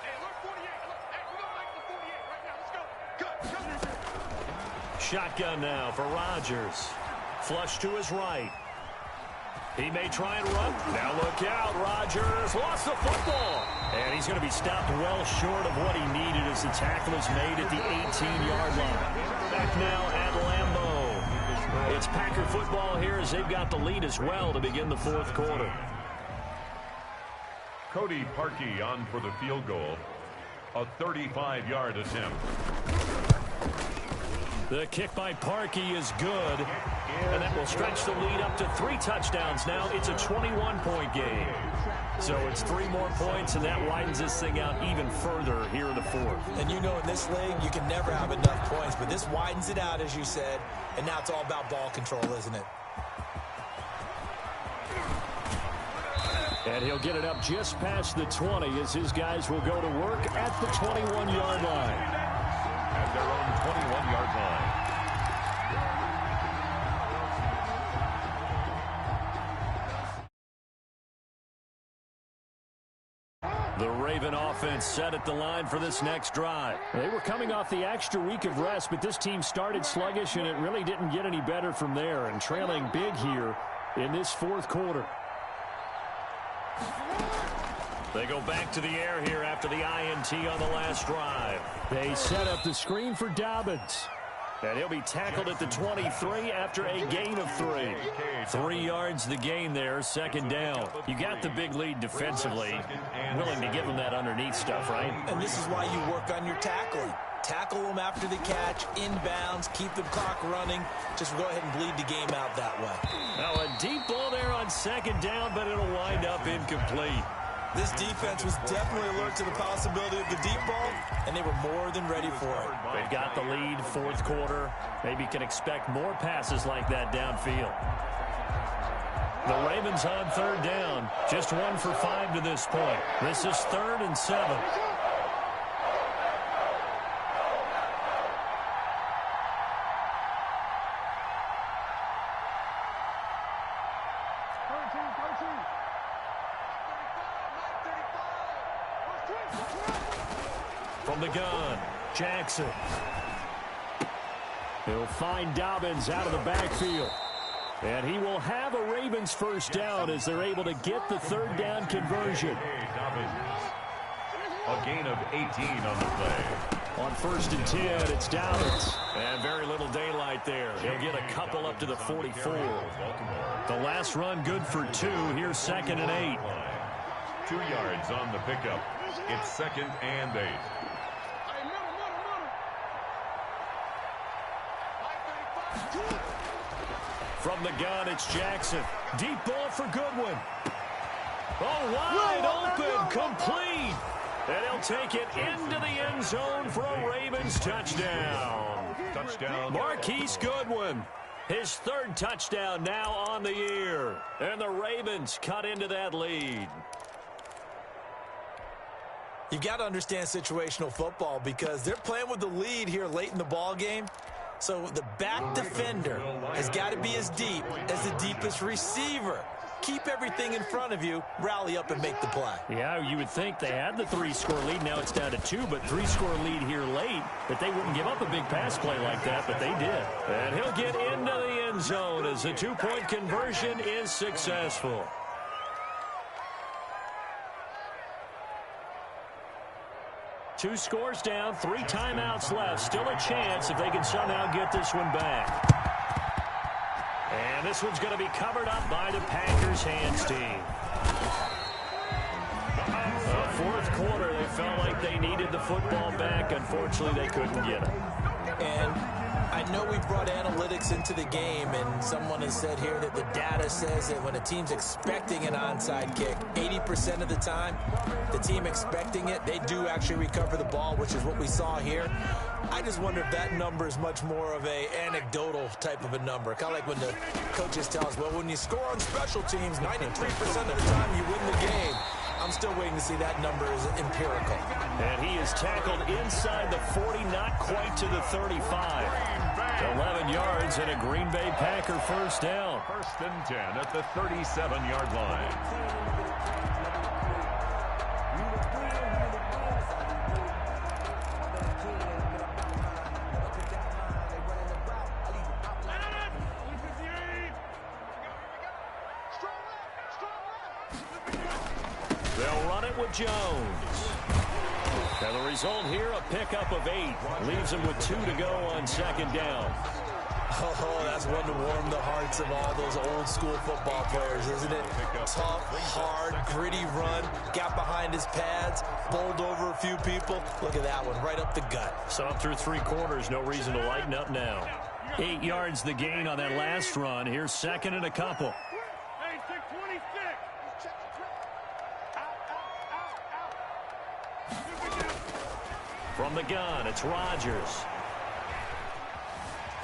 Hey, alert 48. Alert. Hey, we're going to make the 48 right now. Let's go. Cut. Shotgun now for Rodgers. Flush to his right. He may try and run. Now look out. Rodgers lost the football. And he's going to be stopped well short of what he needed as the tackle is made at the 18-yard line. Back now at Lambeau. It's Packer football here as they've got the lead as well to begin the 4th quarter. Cody Parkey on for the field goal. A 35-yard attempt. The kick by Parkey is good, and that will stretch the lead up to 3 touchdowns now. It's a 21-point game. So it's 3 more points, and that widens this thing out even further here in the 4th. And you know in this league, you can never have enough points, but this widens it out, as you said, and now it's all about ball control, isn't it? And he'll get it up just past the 20 as his guys will go to work at the 21-yard line. At their own 21-yard line. The Raven offense set at the line for this next drive. They were coming off the extra week of rest, but this team started sluggish, and it really didn't get any better from there, and trailing big here in this 4th quarter. They go back to the air here after the INT on the last drive. They set up the screen for Dobbins. And he'll be tackled at the 23 after a gain of 3. 3 yards the gain there, 2nd down. You got the big lead defensively. Willing to give them that underneath stuff, right? And this is why you work on your tackling. Tackle them after the catch, inbounds, keep the clock running. Just go ahead and bleed the game out that way. Now a deep ball there on 2nd down, but it'll wind up incomplete. This defense was definitely alert to the possibility of the deep ball, and they were more than ready for it. They've got the lead, 4th quarter. Maybe can expect more passes like that downfield. The Ravens on 3rd down. Just 1 for 5 to this point. This is 3rd and 7. From the gun, Jackson. He'll find Dobbins out of the backfield. And he will have a Ravens 1st down as they're able to get the 3rd down conversion. A gain of 18 on the play. On 1st and 10, it's Dobbins. And very little daylight there. He'll get a couple up to the 44. The last run good for 2. Here's 2nd and 8. 2 yards on the pickup. It's 2nd and 8. From the gun, it's Jackson. Deep ball for Goodwin. Oh, wide open, complete. And he'll take it into the end zone for a Ravens touchdown. Touchdown. Marquise Goodwin. His 3rd touchdown now on the year. And the Ravens cut into that lead. You've got to understand situational football because they're playing with the lead here late in the ball game. So the back defender has got to be as deep as the deepest receiver. Keep everything in front of you, rally up and make the play. Yeah, you would think they had the 3-score lead. Now it's down to 2, but 3-score lead here late, that they wouldn't give up a big pass play like that, but they did. And he'll get into the end zone as the 2-point conversion is successful. Two scores down, 3 timeouts left. Still a chance if they can somehow get this one back. And this one's going to be covered up by the Packers hands team. The 4th quarter, they felt like they needed the football back. Unfortunately, they couldn't get it. And I know we brought analytics into the game, and someone has said here that the data says that when a team's expecting an onside kick, 80% of the time, the team expecting it, they do actually recover the ball, which is what we saw here. I just wonder if that number is much more of a anecdotal type of a number. Kind of like when the coaches tell us, well, when you score on special teams, 93% of the time you win the game. I'm still waiting to see that number is empirical. And he is tackled inside the 40, not quite to the 35. 11 yards and a Green Bay Packer 1st down. 1st and 10 at the 37-yard line. They'll run it with Jones. And the result here, a pickup of 8. Leaves them with 2 to go on 2nd down. Oh, that's one to warm the hearts of all those old school football players, isn't it? Tough, hard, gritty run, got behind his pads, bowled over a few people. Look at that one, right up the gut. So up through 3 quarters, no reason to lighten up now. 8 yards the gain on that last run. Here's second and a couple. Hey, 626. Out. From the gun, it's Rodgers.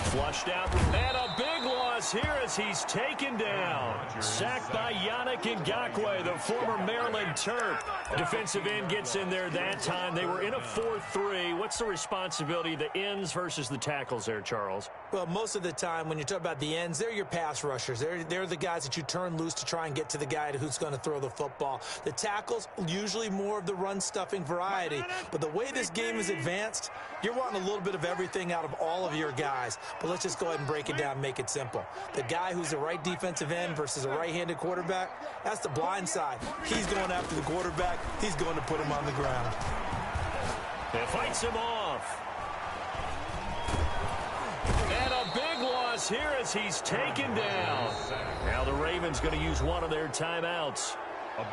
Flushed out, and a big loss here as he's taken down. Sacked by Yannick Ngakoue, the former Maryland Terp. Defensive end gets in there that time. They were in a 4-3. What's the responsibility of the ends versus the tackles there, Charles? Well, most of the time when you talk about the ends, they're your pass rushers. They're the guys that you turn loose to try and get to the guy who's going to throw the football. The tackles, usually more of the run-stuffing variety. But the way this game is advanced, you're wanting a little bit of everything out of all of your guys. But let's just go ahead and break it down and make it simple. The guy who's the right defensive end versus a right-handed quarterback, that's the blind side. He's going after the quarterback. He's going to put him on the ground. It fights him off. And a big loss here as he's taken down. Now the Ravens going to use one of their timeouts.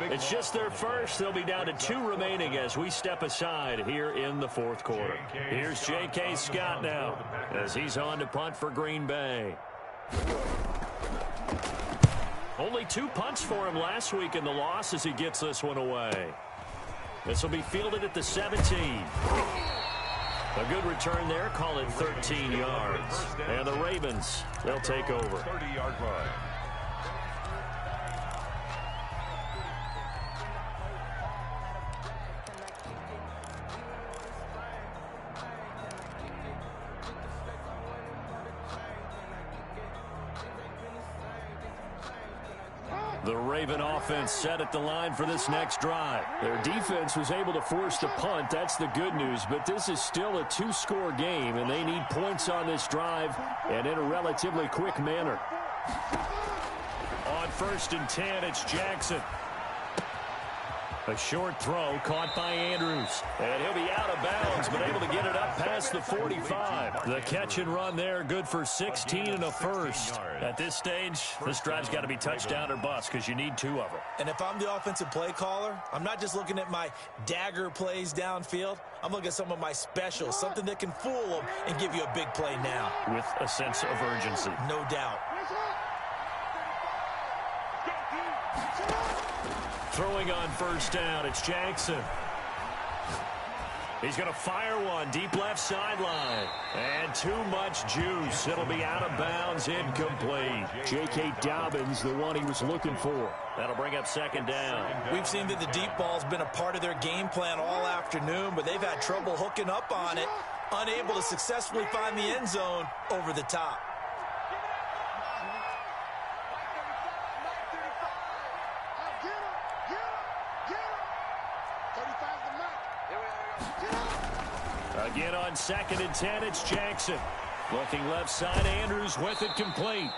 It's just their first. They'll be down to 2 remaining as we step aside here in the 4th quarter. Here's J.K. Scott now as he's on to punt for Green Bay. Only 2 punts for him last week in the loss as he gets this one away. This will be fielded at the 17. A good return there. Call it 13 yards. And the Ravens, they'll take over. 30-yard line. The Raven offense set at the line for this next drive. Their defense was able to force the punt. That's the good news. But this is still a 2-score game, and they need points on this drive and in a relatively quick manner. On 1st and 10, it's Jackson. A short throw caught by Andrews. And he'll be out of bounds, but able to get it up past the 45. The catch and run there, good for 16 and a first. At this stage, this drive's got to be touchdown or bust because you need 2 of them. And if I'm the offensive play caller, I'm not just looking at my dagger plays downfield. I'm looking at some of my specials, something that can fool them and give you a big play now. With a sense of urgency. No doubt. Throwing on 1st down, it's Jackson. He's going to fire one deep left sideline. And too much juice. It'll be out of bounds, incomplete. J.K. Dobbins, the one he was looking for. That'll bring up 2nd down. We've seen that the deep ball's been a part of their game plan all afternoon, but they've had trouble hooking up on it, unable to successfully find the end zone over the top. Again on 2nd and 10, it's Jackson. Looking left side, Andrews with it complete.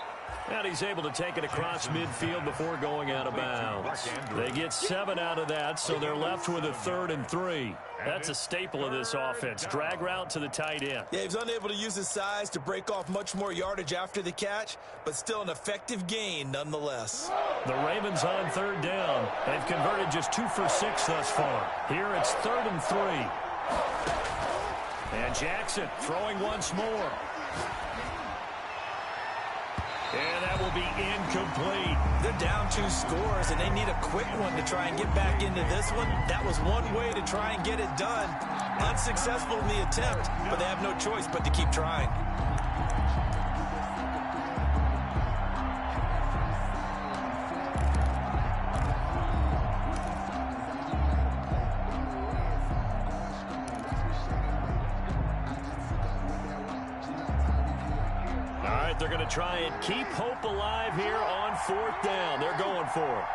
And he's able to take it across midfield before going out of bounds. They get 7 out of that, so they're left with a 3rd and 3. That's a staple of this offense. Drag route to the tight end. Yeah, he's unable to use his size to break off much more yardage after the catch, but still an effective gain nonetheless. The Ravens on 3rd down. They've converted just 2 for 6 thus far. Here it's 3rd and 3. And Jackson throwing once more. And that will be incomplete. They're down 2 scores, and they need a quick one to try and get back into this one. That was one way to try and get it done. Unsuccessful in the attempt, but they have no choice but to keep trying. They're going to try and keep hope alive here on 4th down. They're going for it.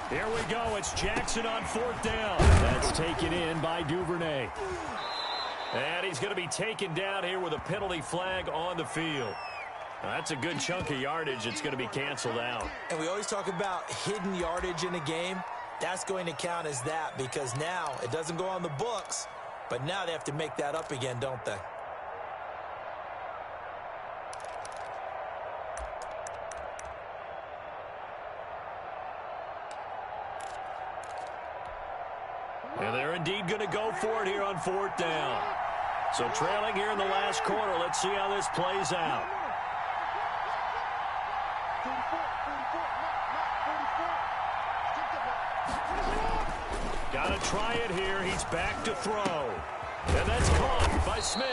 Here we go. It's Jackson on 4th down. That's taken in by Duvernay. And he's going to be taken down here with a penalty flag on the field. That's a good chunk of yardage. It's going to be canceled out. And we always talk about hidden yardage in a game. That's going to count as that because now it doesn't go on the books, but now they have to make that up again, don't they? And they're indeed going to go for it here on 4th down. So trailing here in the last quarter. Let's see how this plays out. 44. Got to try it here. He's back to throw. And that's caught by Smith.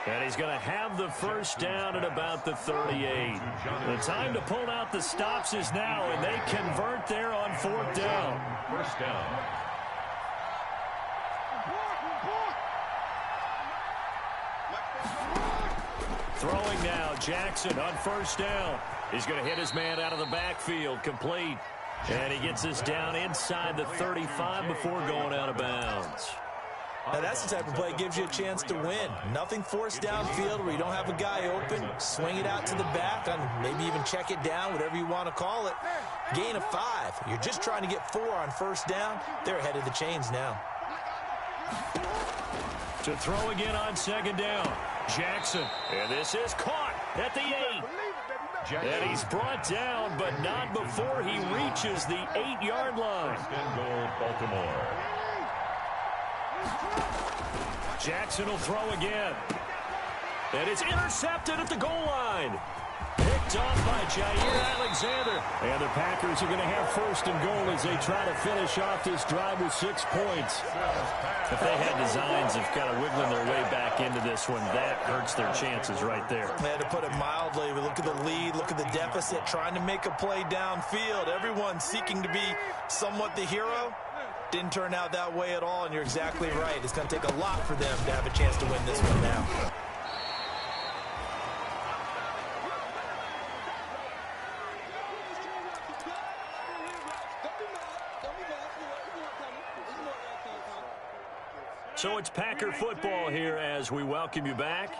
And he's going to have the first down at about the 38. The time to pull out the stops is now, and they convert there on 4th down. First down. Throwing now, Jackson on 1st down. He's going to hit his man out of the backfield, complete. And he gets this down inside the 35 before going out of bounds. Now that's the type of play that gives you a chance to win. Nothing forced downfield where you don't have a guy open. Swing it out to the back, and maybe even check it down, whatever you want to call it. Gain of 5. You're just trying to get 4 on 1st down. They're ahead of the chains now. To throw again on 2nd down. Jackson. And this is caught at the 8. And he's brought down, but not before he reaches the 8-yard line. First and goal, Baltimore. Jackson will throw again. And it's intercepted at the goal line. Picked off by Jair Alexander. And the Packers are going to have 1st and goal as they try to finish off this drive with 6 points. If they had designs of kind of wiggling their way back into this one, that hurts their chances right there. They had to put it mildly. We look at the lead, look at the deficit, trying to make a play downfield. Everyone seeking to be somewhat the hero. Didn't turn out that way at all, and you're exactly right. It's going to take a lot for them to have a chance to win this one now. So it's Packer football here as we welcome you back.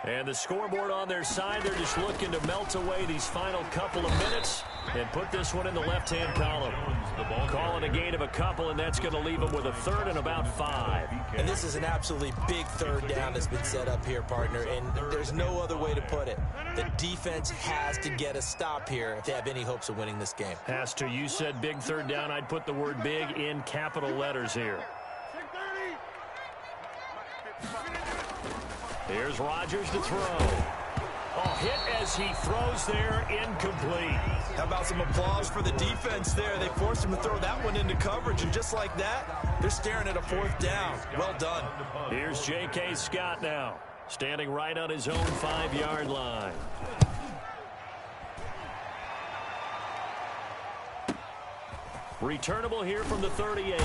And the scoreboard on their side, they're just looking to melt away these final couple of minutes and put this one in the left-hand column. Calling a gain of a couple, and that's going to leave them with a 3rd and about 5. And this is an absolutely big 3rd down that's been set up here, partner, and there's no other way to put it. The defense has to get a stop here if they have any hopes of winning this game. Pastor, you said big 3rd down. I'd put the word big in capital letters here. Here's Rodgers to throw. Oh, hit as he throws there, incomplete. How about some applause for the defense there? They forced him to throw that one into coverage, and just like that, they're staring at a 4th down. Well done. Here's J.K. Scott now, standing right on his own 5-yard line. Returnable here from the 38.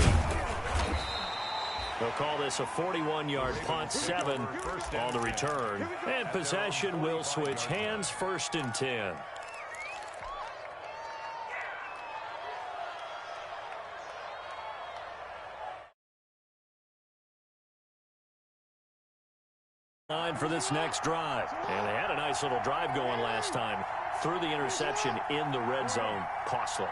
They'll call this a 41-yard punt, 7 on the return. And possession will switch hands, 1st and 10. Line for this next drive. And they had a nice little drive going last time. Threw the interception in the red zone. Costly.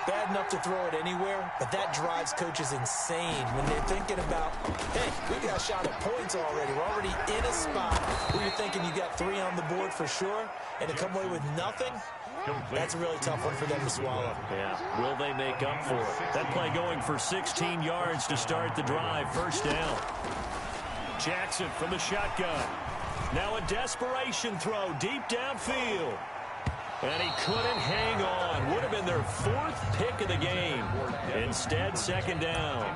Bad enough to throw it anywhere, but that drives coaches insane when they're thinking about, hey, we got a shot at points already. We're already in a spot where you're thinking you got 3 on the board for sure, and to come away with nothing, that's a really tough one for them to swallow. Yeah, will they make up for it? That play going for 16 yards to start the drive, 1st down. Jackson from the shotgun. Now a desperation throw deep downfield. And he couldn't hang on. Would have been their 4th pick of the game. Instead, 2nd down.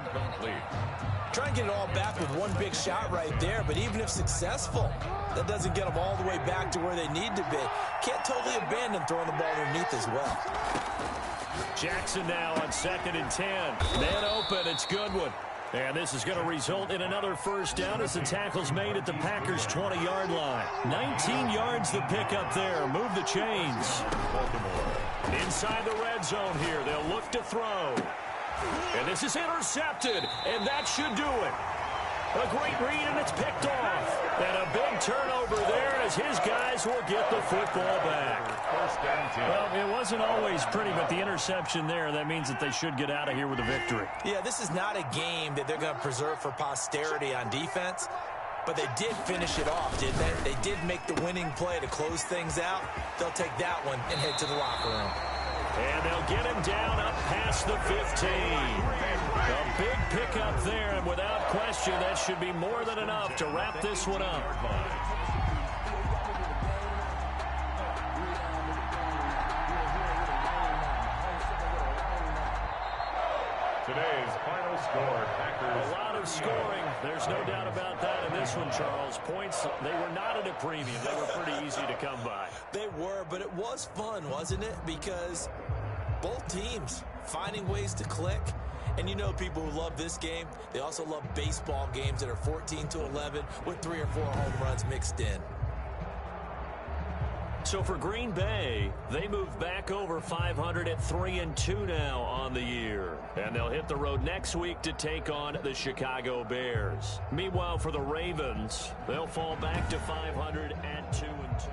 Try and get it all back with one big shot right there, but even if successful, that doesn't get them all the way back to where they need to be. Can't totally abandon throwing the ball underneath as well. Jackson now on 2nd and 10. Man open, it's Goodwin. And this is going to result in another 1st down as the tackle's made at the Packers' 20-yard line. 19 yards the pickup there. Move the chains. Inside the red zone here. They'll look to throw. And this is intercepted, and that should do it. A great read, and it's picked off. And a big turnover there as his guys will get the football back. First and 10. Well, it wasn't always pretty, but the interception there, that means that they should get out of here with a victory. Yeah, this is not a game that they're going to preserve for posterity on defense, but they did finish it off, didn't they? They did make the winning play to close things out. They'll take that one and head to the locker room. And they'll get him down up past the 15. A big pickup there, and without question, that should be more than enough to wrap this one up. Today's final score, Packers. A lot of scoring. There's no doubt about that in this one, Charles. Points, they were not at a premium. They were pretty easy to come by. They were, but it was fun, wasn't it? Because both teams finding ways to click. And you know people who love this game, they also love baseball games that are 14-11 with 3 or 4 home runs mixed in. So for Green Bay, they move back over 500 at 3-2 now on the year. And they'll hit the road next week to take on the Chicago Bears. Meanwhile, for the Ravens, they'll fall back to 500 at 2-2.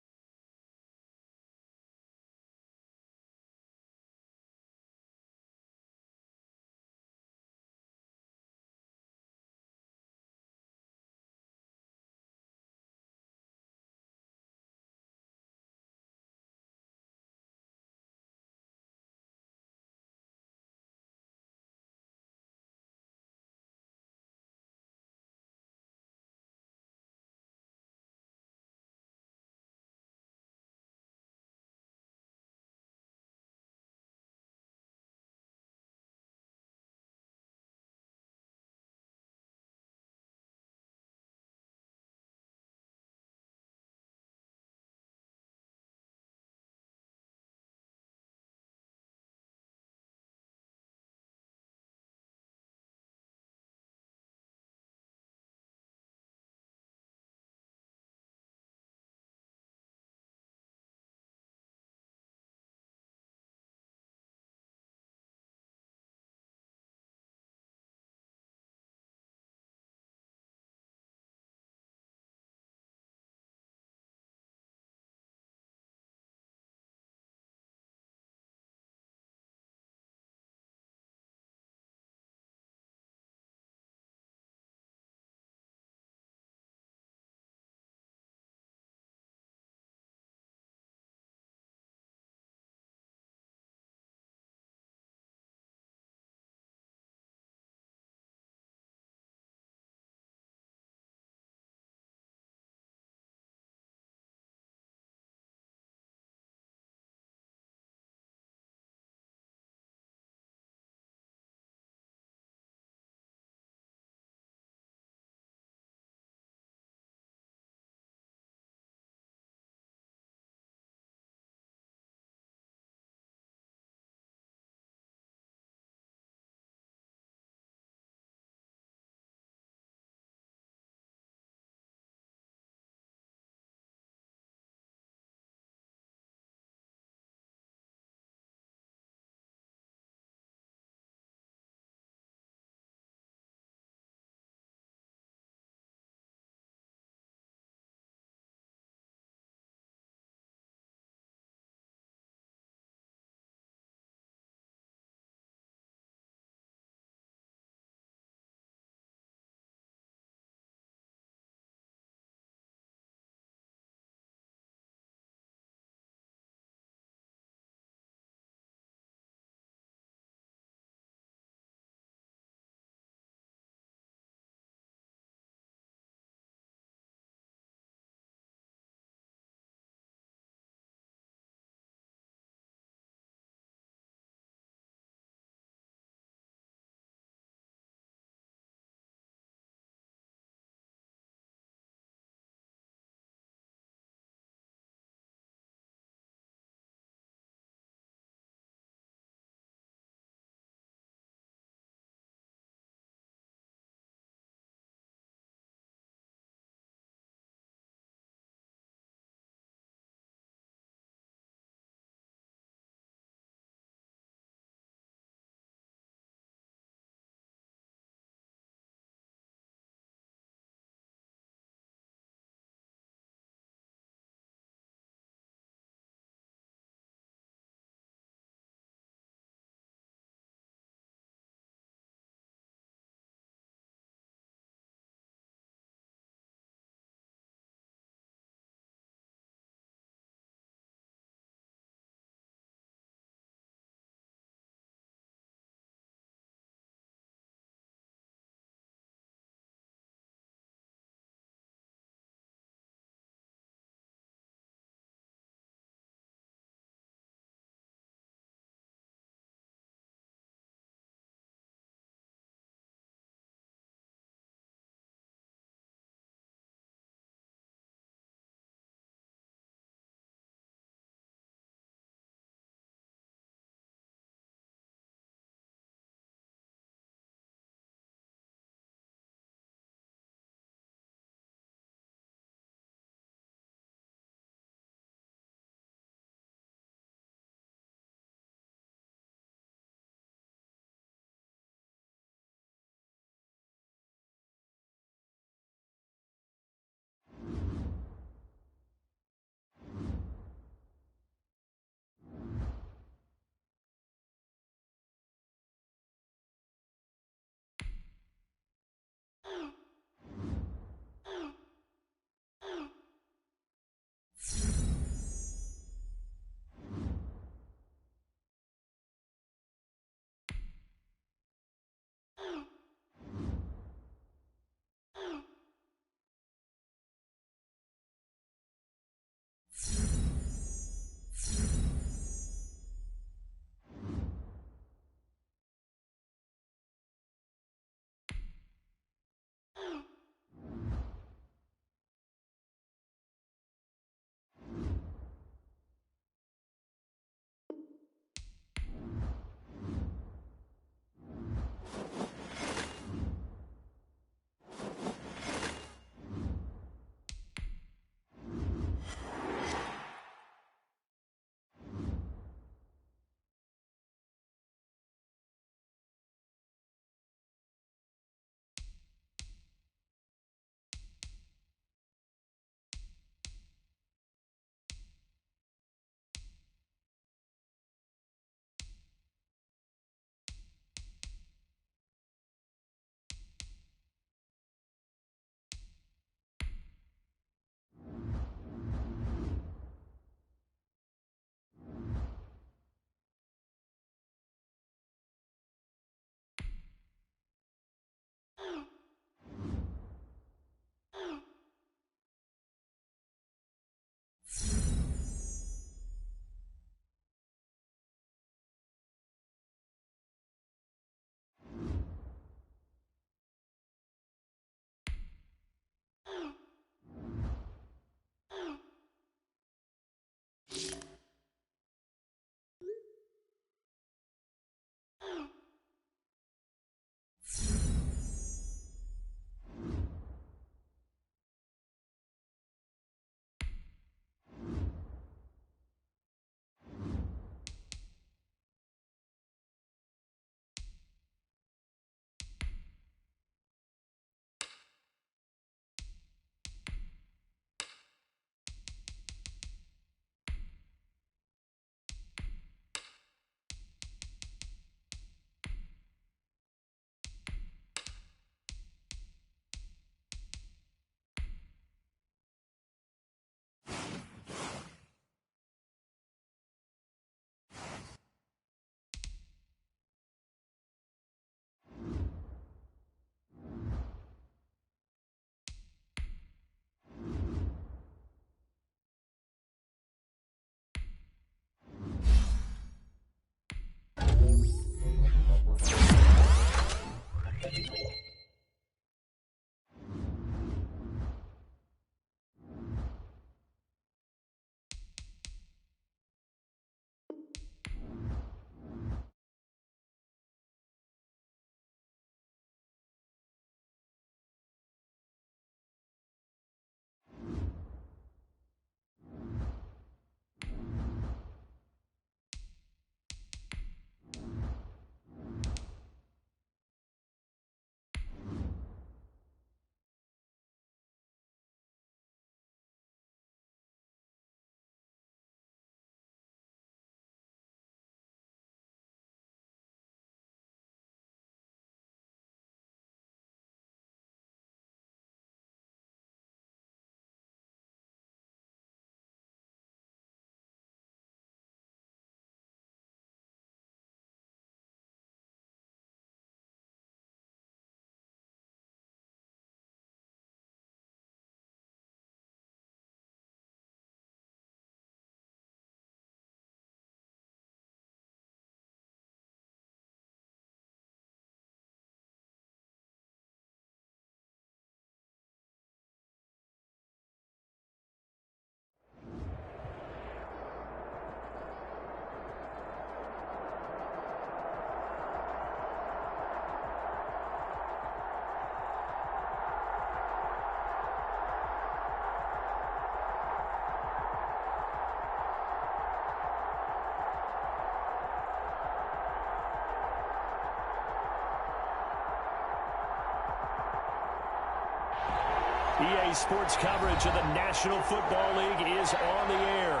EA Sports coverage of the National Football League is on the air.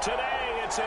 Today, it's an